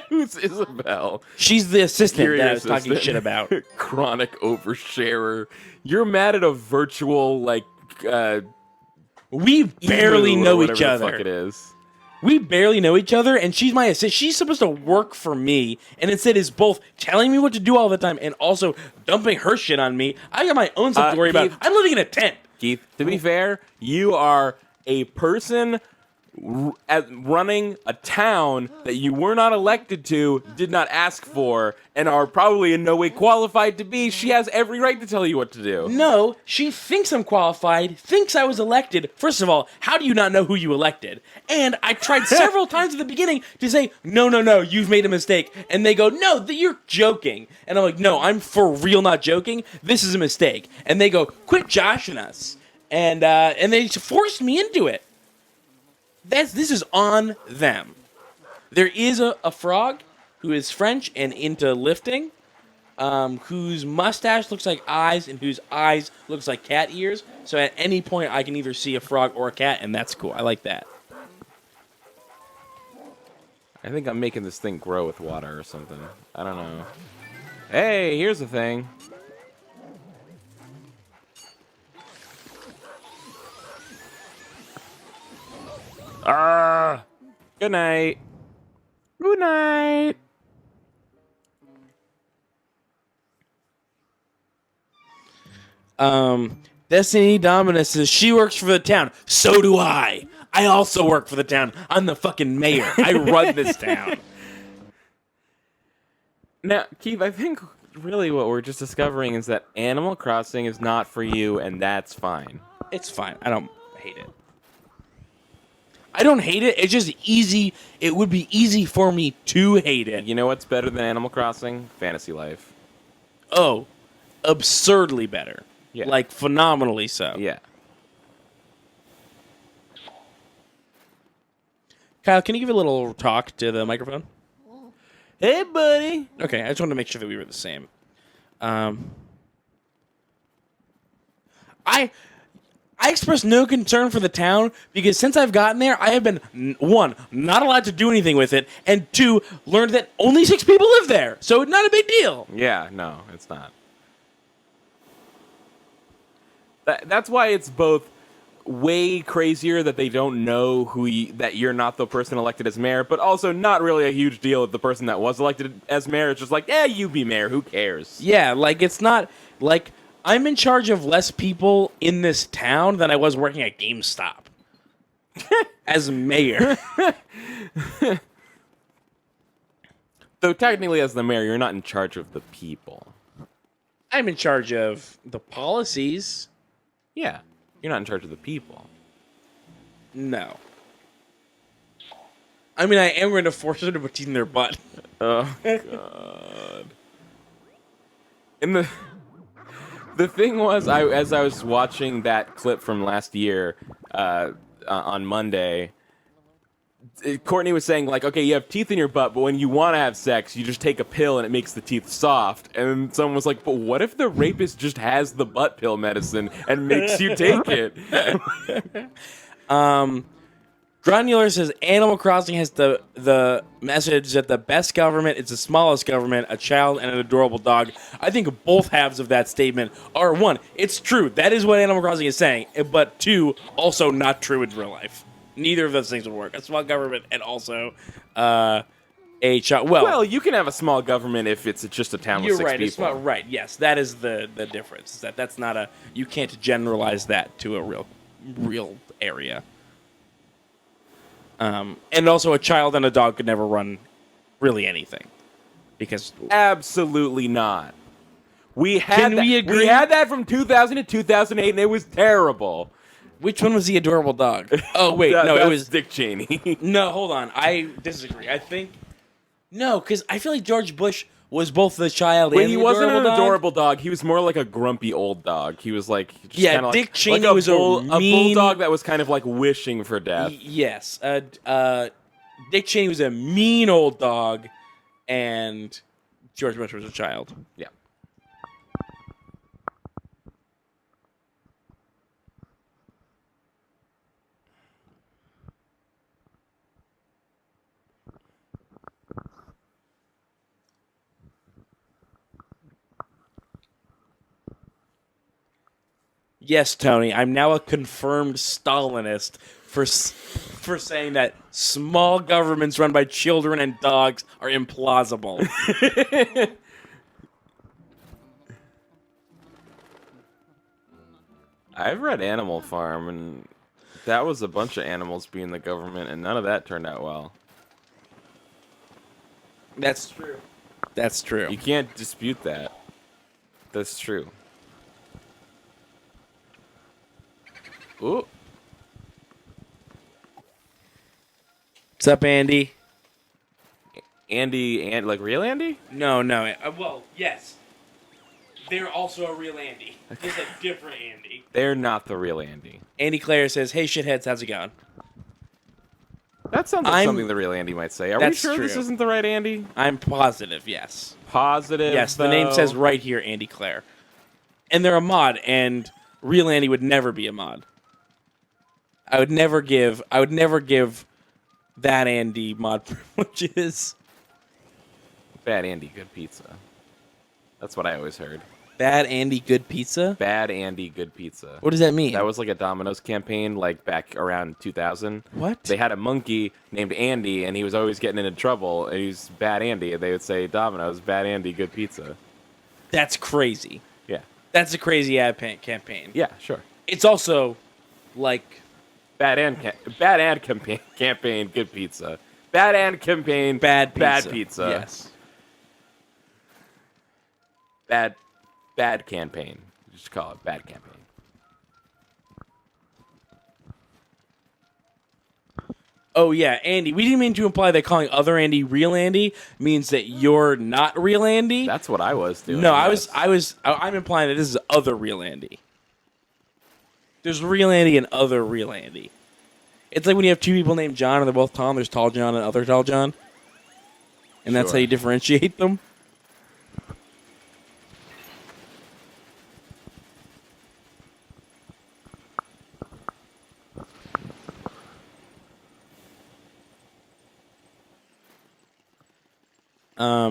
Who's Isabel? She's the assistant You're that I your was talking assistant. shit about. Chronic oversharer. You're mad at a virtual like We barely emu or know whatever each the other. fuck it is. We barely know each other, and she's my assistant. She's supposed to work for me, and instead is both telling me what to do all the time and also dumping her shit on me. I got my own stuff to worry about. Keith- I'm living in a tent. Keith, to be fair, you are a person running a town that you were not elected to, did not ask for, and are probably in no way qualified to be. She has every right to tell you what to do. No, she thinks I'm qualified, thinks I was elected. First of all, how do you not know who you elected? And I tried several times at the beginning to say, no, you've made a mistake. And they go, no, you're joking. And I'm like, no, I'm for real not joking. This is a mistake. And they go, quit joshing us. And they forced me into it. This is on them. There is a frog who is French and into lifting, whose mustache looks like eyes and whose eyes looks like cat ears. So at any point I can either see a frog or a cat, and that's cool. I like that. I think I'm making this thing grow with water or something. I don't know. Hey, here's the thing. Good night. Good night. Destiny Dominus says she works for the town. So do I. I also work for the town. I'm the fucking mayor. I run this town. Now, Keith, I think really what we're just discovering is that Animal Crossing is not for you, and that's fine. It's fine. I don't hate it. I don't hate it. It's just easy. It would be easy for me to hate it. You know what's better than Animal Crossing? Fantasy Life. Oh, absurdly better. Yeah. Like phenomenally so. Yeah. Kyle, can you give a little talk to the microphone? Hey, buddy. Okay, I just wanted to make sure that we were the same. I express no concern for the town because since I've gotten there, I have been, one, not allowed to do anything with it, and two, learned that only 6 people live there, so not a big deal. Yeah, no, it's not. That's why it's both way crazier that they don't know that you're not the person elected as mayor, but also not really a huge deal if the person that was elected as mayor is just like, you be mayor, who cares? Yeah, like, it's not, like, I'm in charge of less people in this town than I was working at GameStop. As mayor. Though technically as the mayor, you're not in charge of the people. I'm in charge of the policies. Yeah, you're not in charge of the people. No. I mean, I am going to force them to put teeth in their butt. Oh God. And the thing was, as I was watching that clip from last year on Monday, Courtney was saying, like, okay, you have teeth in your butt, but when you want to have sex, you just take a pill and it makes the teeth soft. And someone was like, but what if the rapist just has the butt pill medicine and makes you take it? Granular says Animal Crossing has the message that the best government is the smallest government, a child and an adorable dog. I think both halves of that statement are, one, it's true. That is what Animal Crossing is saying. But two, also not true in real life. Neither of those things would work. A small government and also a child. Well, you can have a small government if it's just a town with you're 6 right. people. It's not right. Yes, that is the difference. Is that's not a, you can't generalize that to a real area. And also, a child and a dog could never run really anything, because Absolutely not. We had Can that, we agree? We had that from 2000 to 2008, and it was terrible. which one was the adorable dog? Oh wait, no, it That's was Dick Cheney. no. Hold on, I disagree. I think no, because I feel like George Bush was both the child Well, and he the wasn't an dog. adorable dog. He was more like a grumpy old dog. He was like, just Yeah, kinda Dick like, Cheney like was a a mean- bulldog that was kind of like wishing for death. Yes, Dick Cheney was a mean old dog, and George Bush was a child. Yeah. Yes, Tony, I'm now a confirmed Stalinist for saying that small governments run by children and dogs are implausible. I've read Animal Farm, and that was a bunch of animals being the government, and none of that turned out well. That's true. That's true. You can't dispute that. That's true. Ooh. What's up, Andy? Andy, and like real Andy? No. Well, yes. They're also a real Andy. There's a different Andy. They're not the real Andy. Andy Clare says, "Hey, shitheads, how's it going?" That sounds like I'm- something the real Andy might say. Are we That's sure this true. isn't the right Andy? I'm positive, yes. Positive. Yes, the name though. says right here, Andy Clare. And they're a mod, and real Andy would never be a mod. I would never give that Andy mod privileges. Bad Andy, good pizza. That's what I always heard. Bad Andy, good pizza? Bad Andy, good pizza. What does that mean? That was like a Domino's campaign, like back around 2000. What? They had a monkey named Andy, and he was always getting into trouble. And he was Bad Andy, and they would say, "Domino's, Bad Andy, good pizza." That's crazy. Yeah, That's a crazy ad campaign. yeah, sure. It's also like Bad ad campaign, good pizza. Bad ad campaign, bad pizza. bad pizza. Yes. Bad campaign. Just call it bad campaign. Oh yeah, Andy. We didn't mean to imply that calling other Andy real Andy means that you're not real Andy. That's what I was doing. No, yes. I'm implying that this is other real Andy. There's real Andy and other real Andy. It's like when you have two people named John and they're both Tom. There's Tall John and other Tall John, and that's how Sure. you differentiate them.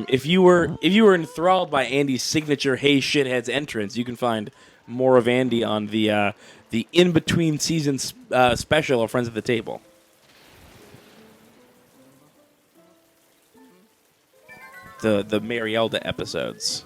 If you were enthralled by Andy's signature "Hey shitheads" entrance, you can find more of Andy on the in between seasons special of Friends at the Table. The Marielda episodes.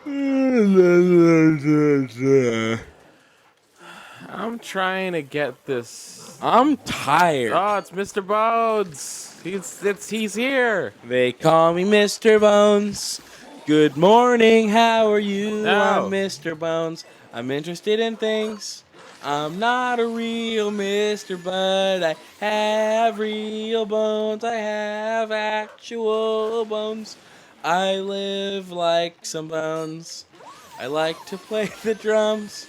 I'm trying to get this. I'm tired. Oh, it's Mr. Bones. He's here. They call me Mr. Bones. Good morning, how are you? No. I'm Mr. Bones. I'm interested in things. I'm not a real Mr. But I have real bones. I have actual bones. I live like some bones. I like to play the drums.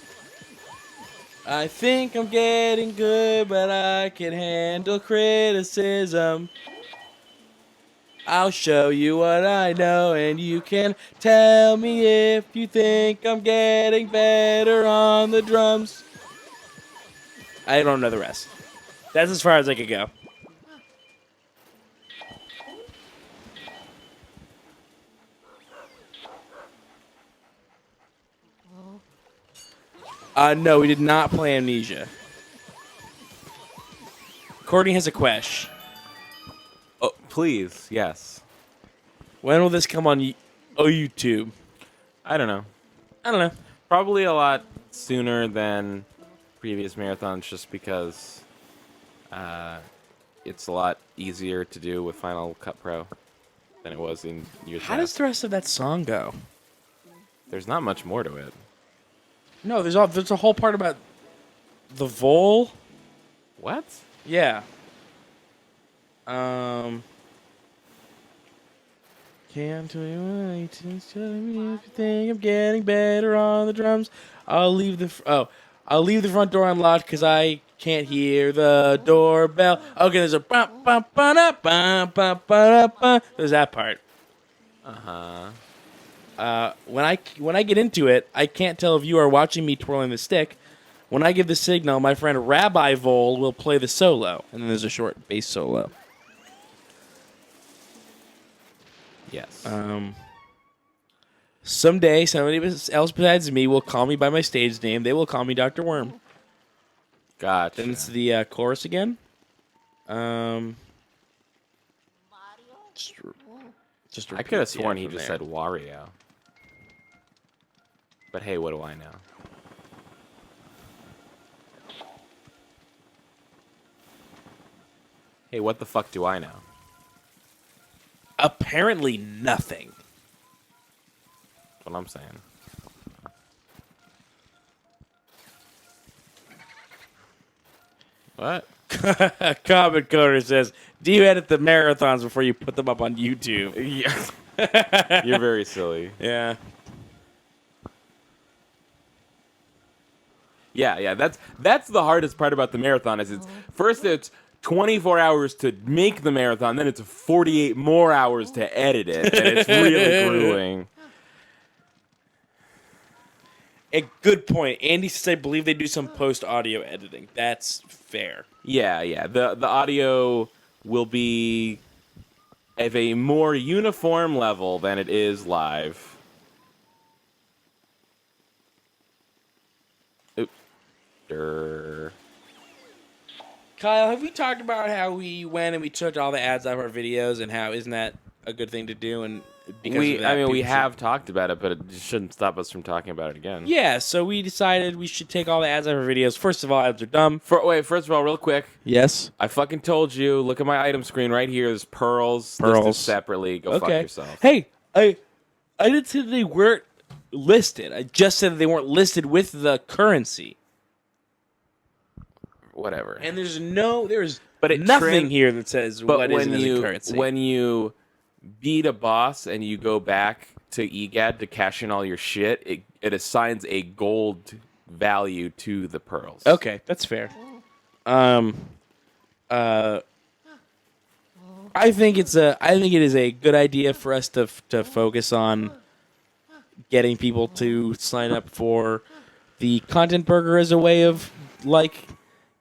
I think I'm getting good, but I can handle criticism. I'll show you what I know, and you can tell me if you think I'm getting better on the drums. I don't know the rest. That's as far as I could go. No, we did not play Amnesia. Courtney has a question. Oh, please, yes. When will this come on YouTube? I don't know. I don't know. Probably a lot sooner than previous marathons, just because it's a lot easier to do with Final Cut Pro than it was in years How does past. the rest of that song go? There's not much more to it. No, there's a whole part about the vole. What? Yeah. Can't tell you what tell me if you think I'm getting better on the drums. I'll leave the front door unlocked because I can't hear the doorbell. Okay, there's a bum bum ba da bum bum ba da bum. There's that part. When I get into it, I can't tell if you are watching me twirling the stick. When I give the signal, my friend Rabbi Vol will play the solo, and then there's a short bass solo. Yes. Someday, somebody else besides me will call me by my stage name. They will call me Dr. Worm. Gotcha. Then it's the chorus again. Just I could have repeats the sworn end he from just there. said Wario. But hey, what do I know? Hey, what the fuck do I know? Apparently nothing. That's what I'm saying. What? Comment Coder says, do you edit the marathons before you put them up on YouTube? Yeah. You're very silly. Yeah. Yeah. That's the hardest part about the marathon is it's 24 hours to make the marathon, then it's 48 more hours to edit it, and it's really grueling. A good point. Andy says I believe they do some post-audio editing. That's fair. Yeah. The audio will be of a more uniform level than it is live. Oop. Durr. Kyle, have we talked about how we went and we took all the ads out of our videos and how isn't that a good thing to do? And because of that, we people have talked about it, but it shouldn't stop us from talking about it again. Yeah, so we decided we should take all the ads out of our videos. First of all, ads are dumb. First of all, real quick, Yes. I fucking told you. Look at my item screen right here. There's pearls. Pearls. Listed separately. Go fuck yourself. Hey, I didn't say they weren't listed. I just said they weren't listed with the currency. Whatever. And there's But it nothing here that says But what isn't as a currency. when you beat a boss and you go back to EGAD to cash in all your shit, it assigns a gold value to the pearls. Okay, that's fair. I think it is a good idea for us to focus on getting people to sign up for the content burger as a way of like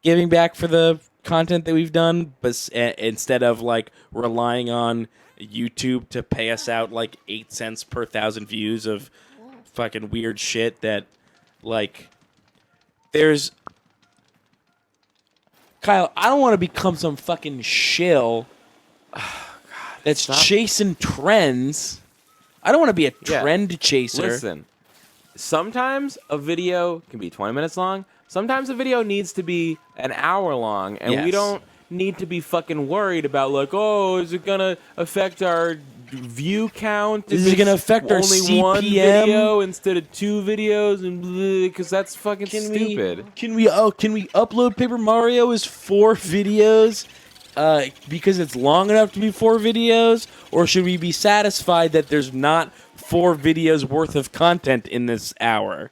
giving back for the content that we've done, but instead of like relying on YouTube to pay us out like 8 cents per 1,000 views of fucking weird shit that like there's Kyle, I don't want to become some fucking shill that's chasing trends I don't want to be a Yeah. trend chaser. Listen, sometimes a video can be 20 minutes long. Sometimes a video needs to be an hour long, and we Yes. don't need to be fucking worried about like, oh, is it gonna affect our view count? Is if it gonna it's affect our only one CPM? video instead of 2 videos? And because that's fucking stupid. Can we upload Paper Mario as 4 videos? Because it's long enough to be 4 videos, or should we be satisfied that there's not 4 videos worth of content in this hour?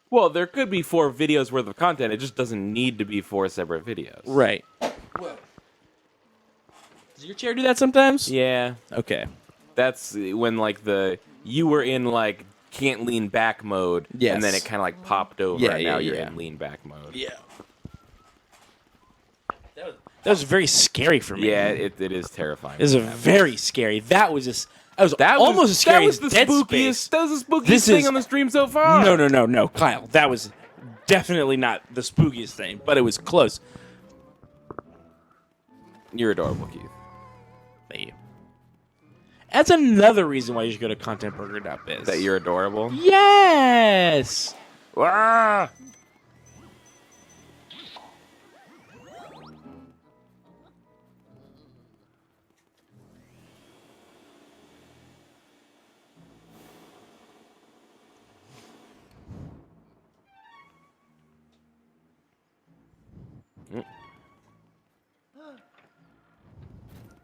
Well, there could be 4 videos worth of content. It just doesn't need to be 4 separate videos. Right. Does your chair do that sometimes? Yeah. Okay. That's when like you were in like can't lean back mode, Yes. and then it kind of like popped over, Yeah, and yeah, now you're yeah. in lean back mode. Yeah. That was very scary for me. Yeah, it is terrifying. It was very scary. That was almost as scary was as the Dead spookiest. Space. That was the spookiest This thing is- on the stream so far. No, Kyle. That was definitely not the spookiest thing, but it was close. You're adorable, Keith. Thank you. That's another reason why you should go to contentburger.biz. That you're adorable. Yes. Ah!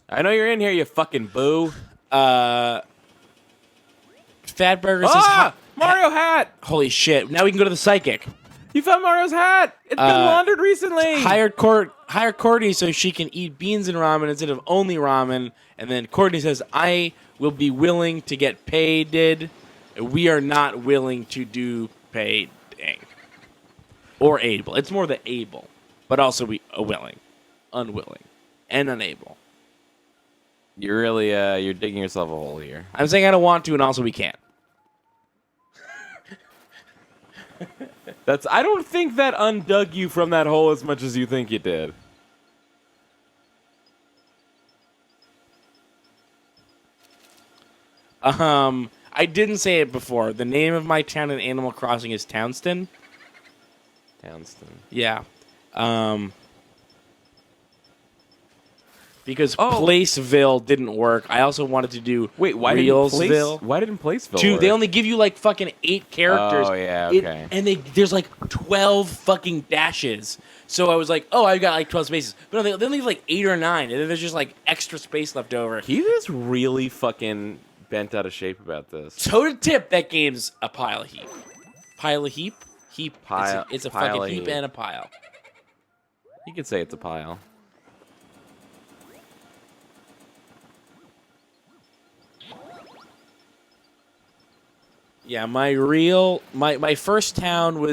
I know you're in here, you fucking boo. Fatburgers is Ah! hot. Mario hat! Holy shit. Now we can go to the psychic. You found Mario's hat! It's been laundered recently! Hire Courtney so she can eat beans and ramen instead of only ramen. And then Courtney says, I will be willing to get paid. We are not willing to do paid. Or able. It's more the able. But also we willing. Unwilling. And unable. You're really, you're digging yourself a hole here. I'm saying I don't want to, and also we can't. I don't think that undug you from that hole as much as you think you did. I didn't say it before. The name of my town in Animal Crossing is Townston. Townston. Yeah. Because Oh. Placeville didn't work. I also wanted to do Wait, why Reelsville. didn't Placeville Dude, work? they only give you like fucking 8 characters. Oh, yeah, It- okay. and there's like 12 fucking dashes. So I was like, oh, I've got like 12 spaces. But no, they leave like 8 or 9. And then there's just like extra space left over. Keith is really fucking bent out of shape about this. Toe to tip, that game's a pile of heap. Pile of heap? Heap. Pile- It's a pile fucking of heap heap. and a pile. You could say it's a pile. Yeah, my first town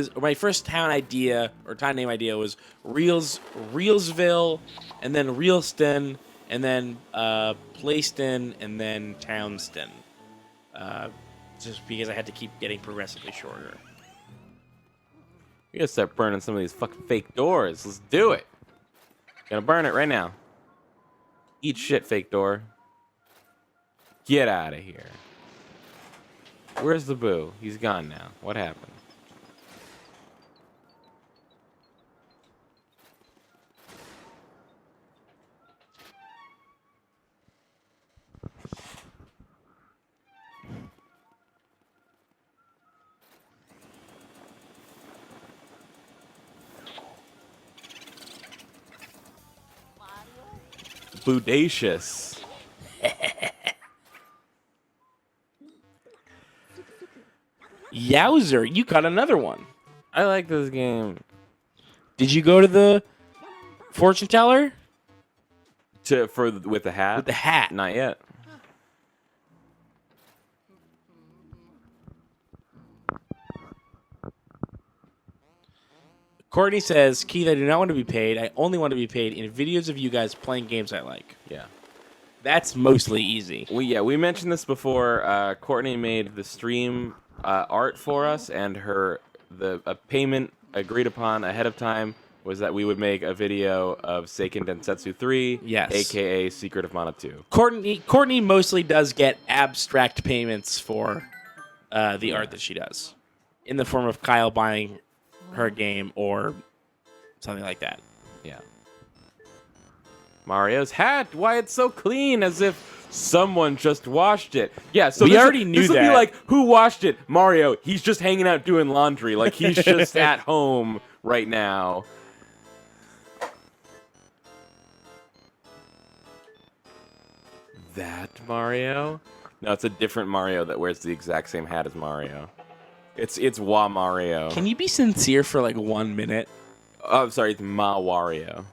idea or town name idea was Reelsville, and then Reelston, and then Playston, and then Townston. Just because I had to keep getting progressively shorter. You gotta start burning some of these fucking fake doors. Let's do it. Gonna burn it right now. Eat shit, fake door. Get out of here. Where's the boo? He's gone now. What happened? Boodacious. Yowzer, you caught another one. I like this game. Did you go to the fortune teller With the hat? with the hat? Not yet. Courtney says, Keith, I do not want to be paid. I only want to be paid in videos of you guys playing games I like. Yeah. That's mostly easy. We mentioned this before. Courtney made the stream art for us, and a payment agreed upon ahead of time was that we would make a video of Seiken Densetsu 3, Yes. aka Secret of Mana 2. Courtney mostly does get abstract payments for the art that she does, in the form of Kyle buying her game or something like that. Yeah. Mario's hat. Why it's so clean, as if someone just washed it. Yeah, so We already knew this would that. be like, who washed it? Mario. He's just hanging out doing laundry. Like, he's just at home right now. That Mario? No, it's a different Mario that wears the exact same hat as Mario. It's Wa Mario. Can you be sincere for like 1 minute? Oh, sorry, it's Ma Wario.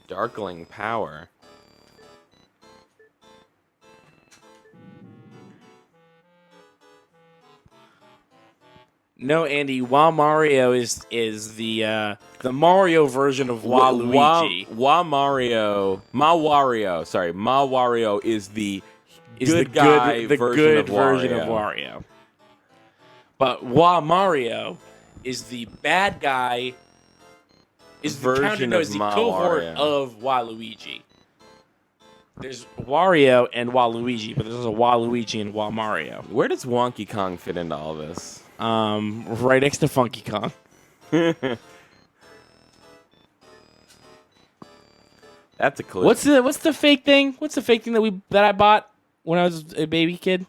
Darkling power. No, Andy. Wa Mario is the Mario version of Waluigi. Wa Mario. Ma Wario. Sorry, Ma Wario is the Is good the guy good version version of of Wario. Wario. But Wa Mario is the bad guy. Is the Version is of the Ma cohort Wario. of Waluigi. There's Wario and Waluigi, but there's also Waluigi and Wa Mario. Where does Wonky Kong fit into all this? Right next to Funky Kong. That's a clue. What's the fake thing? What's the fake thing that I bought when I was a little kid?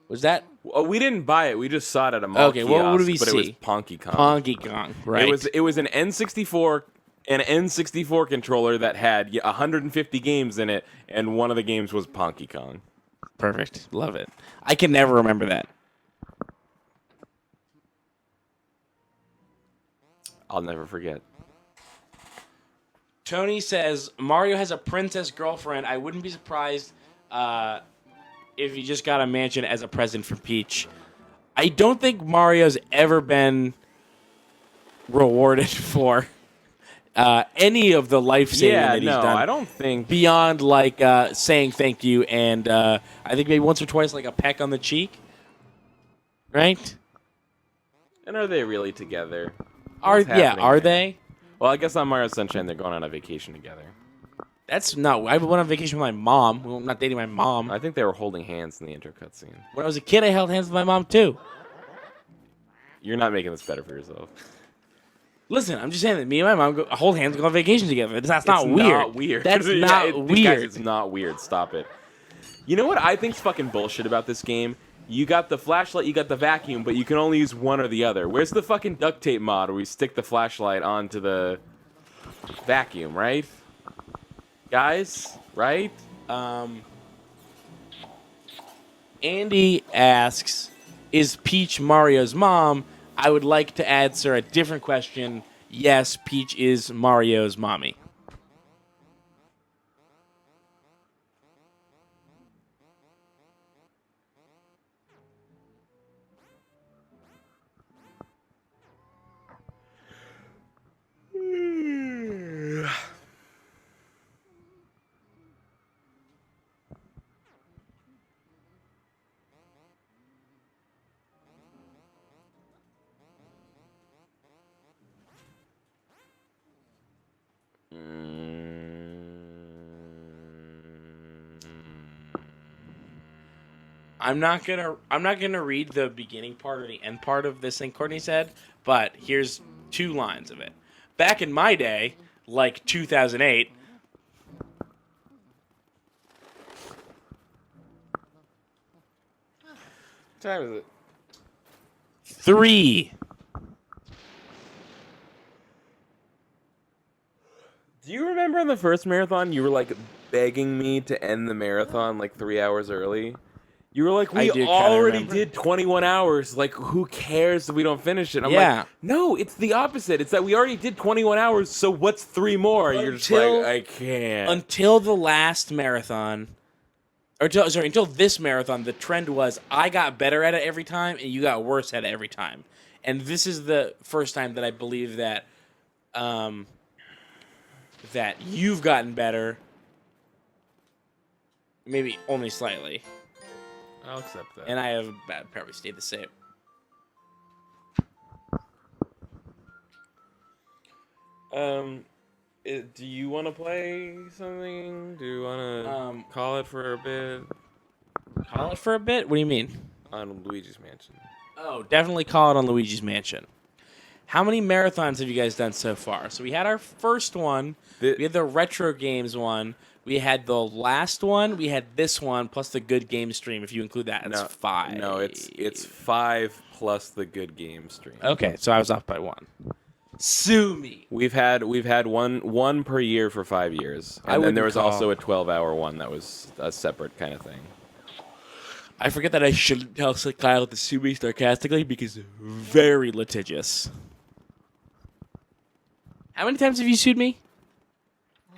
Was that Well, we didn't buy it. We just saw it at a mall Okay, what kiosk, did we but it was see? Ponky Kong. Funky Kong? Right. It was an N64 controller that had 150 games in it, and one of the games was Ponky Kong. Perfect. Love it. I can never remember that. I'll never forget. Tony says Mario has a princess girlfriend. I wouldn't be surprised if he just got a mansion as a present from Peach. I don't think Mario's ever been rewarded for any of the life saving that he's done. I don't think. Beyond like saying thank you and I think maybe once or twice like a peck on the cheek. Right? And are they really together? Are What's happening are here? they? Well, I guess on Mario Sunshine they're going on a vacation together. That's not. I went on vacation with my mom. Well, I'm not dating my mom. I think they were holding hands in the intro cutscene. When I was a kid, I held hands with my mom too. You're not making this better for yourself. Listen, I'm just saying that me and my mom hold hands and go on vacation together. That's not It's weird. Not weird. That's Yeah, not guys, weird. it's not weird. Stop it. You know what I think's fucking bullshit about this game? You got the flashlight, you got the vacuum, but you can only use one or the other. Where's the fucking duct tape mod where we stick the flashlight onto the vacuum, right? Guys, right? Andy asks, "Is Peach Mario's mom?" I would like to answer a different question. Yes, Peach is Mario's mommy. I'm not gonna read the beginning part or the end part of this thing Courtney said, but here's 2 lines of it. Back in my day, like 2008. What time is it? 3. Do you remember in the first marathon you were like begging me to end the marathon like 3 hours early? You were like, I we do kinda already remember. did 21 hours. Like, who cares if we don't finish it? I'm Yeah. like, no, it's the opposite. It's that we already did 21 hours, so what's 3 more? You're just Until- like, I can't. Until the last marathon, until this marathon, the trend was I got better at it every time and you got worse at it every time. and this is the first time that I believe that that you've gotten better. Maybe only slightly. I'll accept that. And I have probably stayed the same. Do you want to play something? Do you want to call it for a bit? Call it for a bit? What do you mean? On Luigi's Mansion. Oh, definitely call it on Luigi's Mansion. How many marathons have you guys done so far? So we had our first one. We had the retro games one. We had the last one. We had this one plus the good game stream. If you include that, it's 5. No, it's 5 plus the good game stream. Okay, so I was off by 1. Sue me. We've had one per year for 5 years, and then there was also a 12-hour one that was a separate kind of thing. I forget that I shouldn't tell Kyle to sue me sarcastically because very litigious. How many times have you sued me?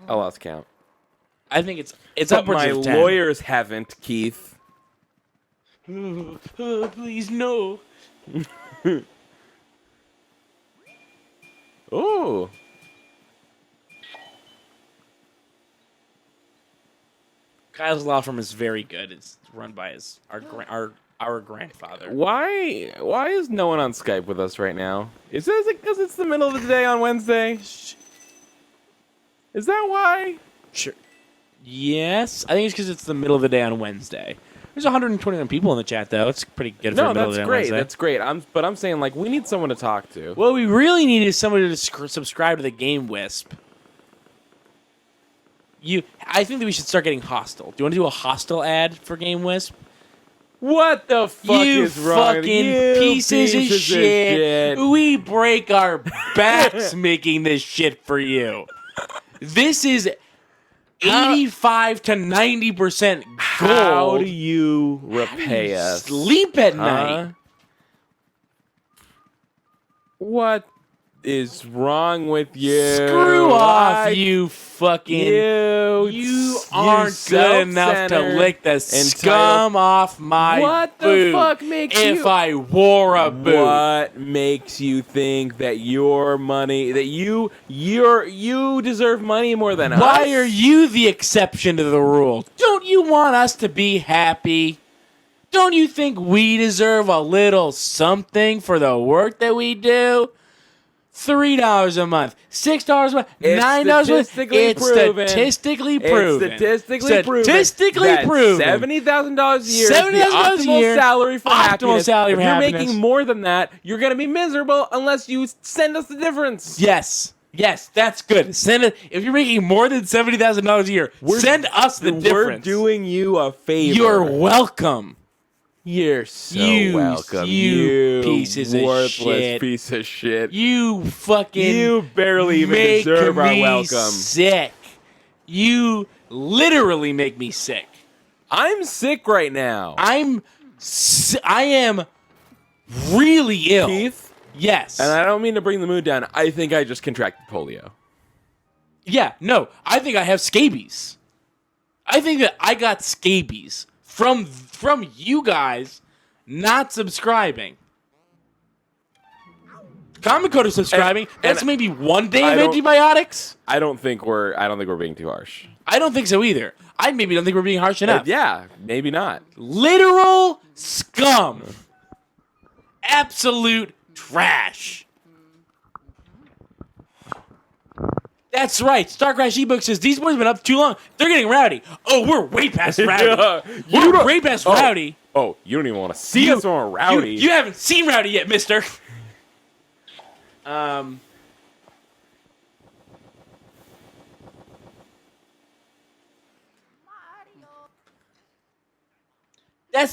I lost count. I think it's But upwards my of 10. lawyers haven't, Keith. Please no. Ooh. Kyle's law firm is very good. It's run by our grandfather. Why is no one on Skype with us right now? Is it because it's the middle of the day on Wednesday? Is that why? Sure. Yes, I think it's because it's the middle of the day on Wednesday. There's 121 people in the chat, though. It's pretty good for the middle of the day on Wednesday. That's great. But I'm saying, like, we need someone to talk to. What we really need is somebody to subscribe to the Game Wisp. I think that we should start getting hostile. Do you want to do a hostile ad for Game Wisp? What the fuck is wrong with you? Pieces of shit. We break our backs making this shit for you. This is 85 to 90% gold. How do you repay us? Sleep at night. What is wrong with you? Screw off, you fucking... You aren't good enough to lick the scum off my What the boot fuck makes you... if I wore a boot. What makes you think that your money, that you deserve money more than us? Why are you the exception to the rule? Don't you want us to be happy? Don't you think we deserve a little something for the work that we do? $3 a month, $6 a month, $9 a month. It's statistically proven. Statistically proven. $70,000 a year. $70,000 salary for happiness. If you're making more than that, you're gonna be miserable unless you send us the difference. Yes, that's good. Send it if you're making more than $70,000 a year. Send us the difference. We're doing you a favor. You're welcome. You're so welcome. You pieces of worthless shit. Piece of shit. You fucking. You barely even deserve our welcome. Sick. You literally make me sick. I'm sick right now. I am really ill. Keith? Yes. And I don't mean to bring the mood down. I think I just contracted polio. Yeah, no. I think I have scabies. I think that I got scabies from you guys not subscribing. Common Code is subscribing. That's maybe 1 day of antibiotics. I don't think we're being too harsh. I don't think so either. I maybe don't think we're being harsh enough. Yeah, maybe not. Literal scum. Absolute trash. That's right. Starcrash ebook says these boys have been up too long. They're getting rowdy. Oh, we're way past rowdy. We're way past rowdy. Oh, you don't even want to see us when we're rowdy. You haven't seen rowdy yet, mister. That's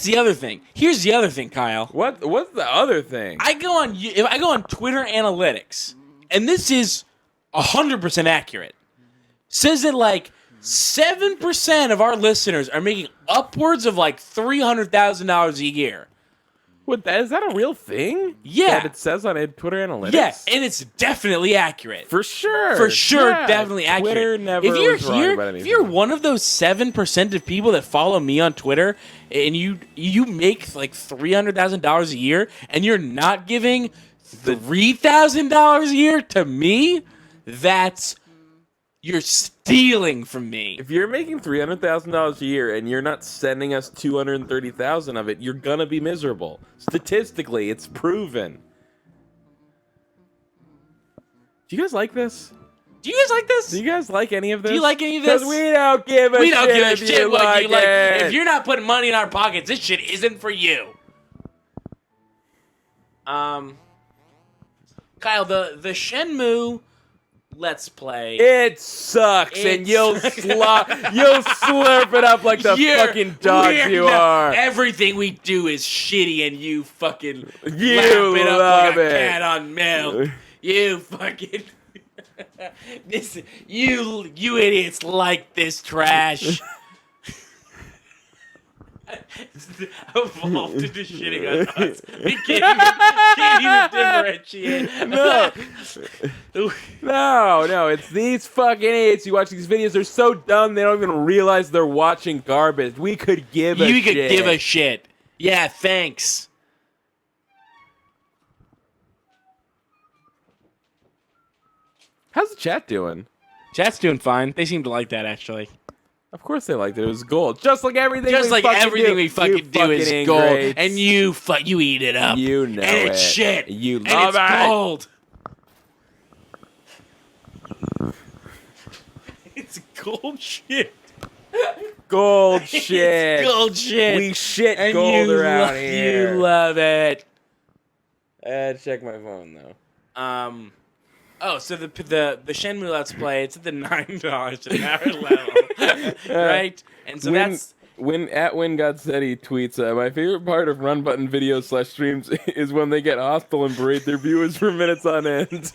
the other thing. Here's the other thing, Kyle. What's the other thing? I go on Twitter analytics, and this is 100% accurate. Says that like 7% of our listeners are making upwards of like $300,000 a year. What? Is that a real thing? Yeah. That it says on Twitter analytics? Yeah, and it's definitely accurate. For sure. For sure, yeah, definitely accurate. Twitter never if you're was wrong here, about anything. if you're one of those 7% of people that follow me on Twitter, and you make like $300,000 a year, and you're not giving $3,000 a year to me, that's you're stealing from me. If you're making $300,000 a year and you're not sending us $230,000 of it, you're gonna be miserable. Statistically, it's proven. Do you guys like this? Do you guys like this? Do you guys like any of this? Do you like any of this? Because we don't give a We shit. don't give a if shit you what like you like. it. If you're not putting money in our pockets, this shit isn't for you. Kyle, the Shenmue Let's Play. It sucks, and you'll slurp it up like the fucking dogs you are. Everything we do is shitty, and you fucking You lap it up love like a it. cat on milk. You fucking you idiots like this trash. Evolved into shitting on us. We can't even differentiate. No, it's these fucking idiots. You watch these videos, they're so dumb they don't even realize they're watching garbage. We could give a shit. You could give a shit. Yeah, thanks. How's the chat doing? Chat's doing fine. They seem to like that, actually. Of course they liked it. It was gold. Just like everything Just we like fucking everything do. we fucking You do is fucking gold. ingrates. And you eat it up. You know and it's it. shit. You and love it's it. gold. It's gold shit. Gold shit. It's gold shit. We shit and gold you around here. You love it. I had to check my phone though. Oh, so the Shenmue Let's Play, it's at the $9 an hour level, right? And so that's when WinGodSteady tweets, my favorite part of run button videos / streams is when they get hostile and berate their viewers for minutes on end.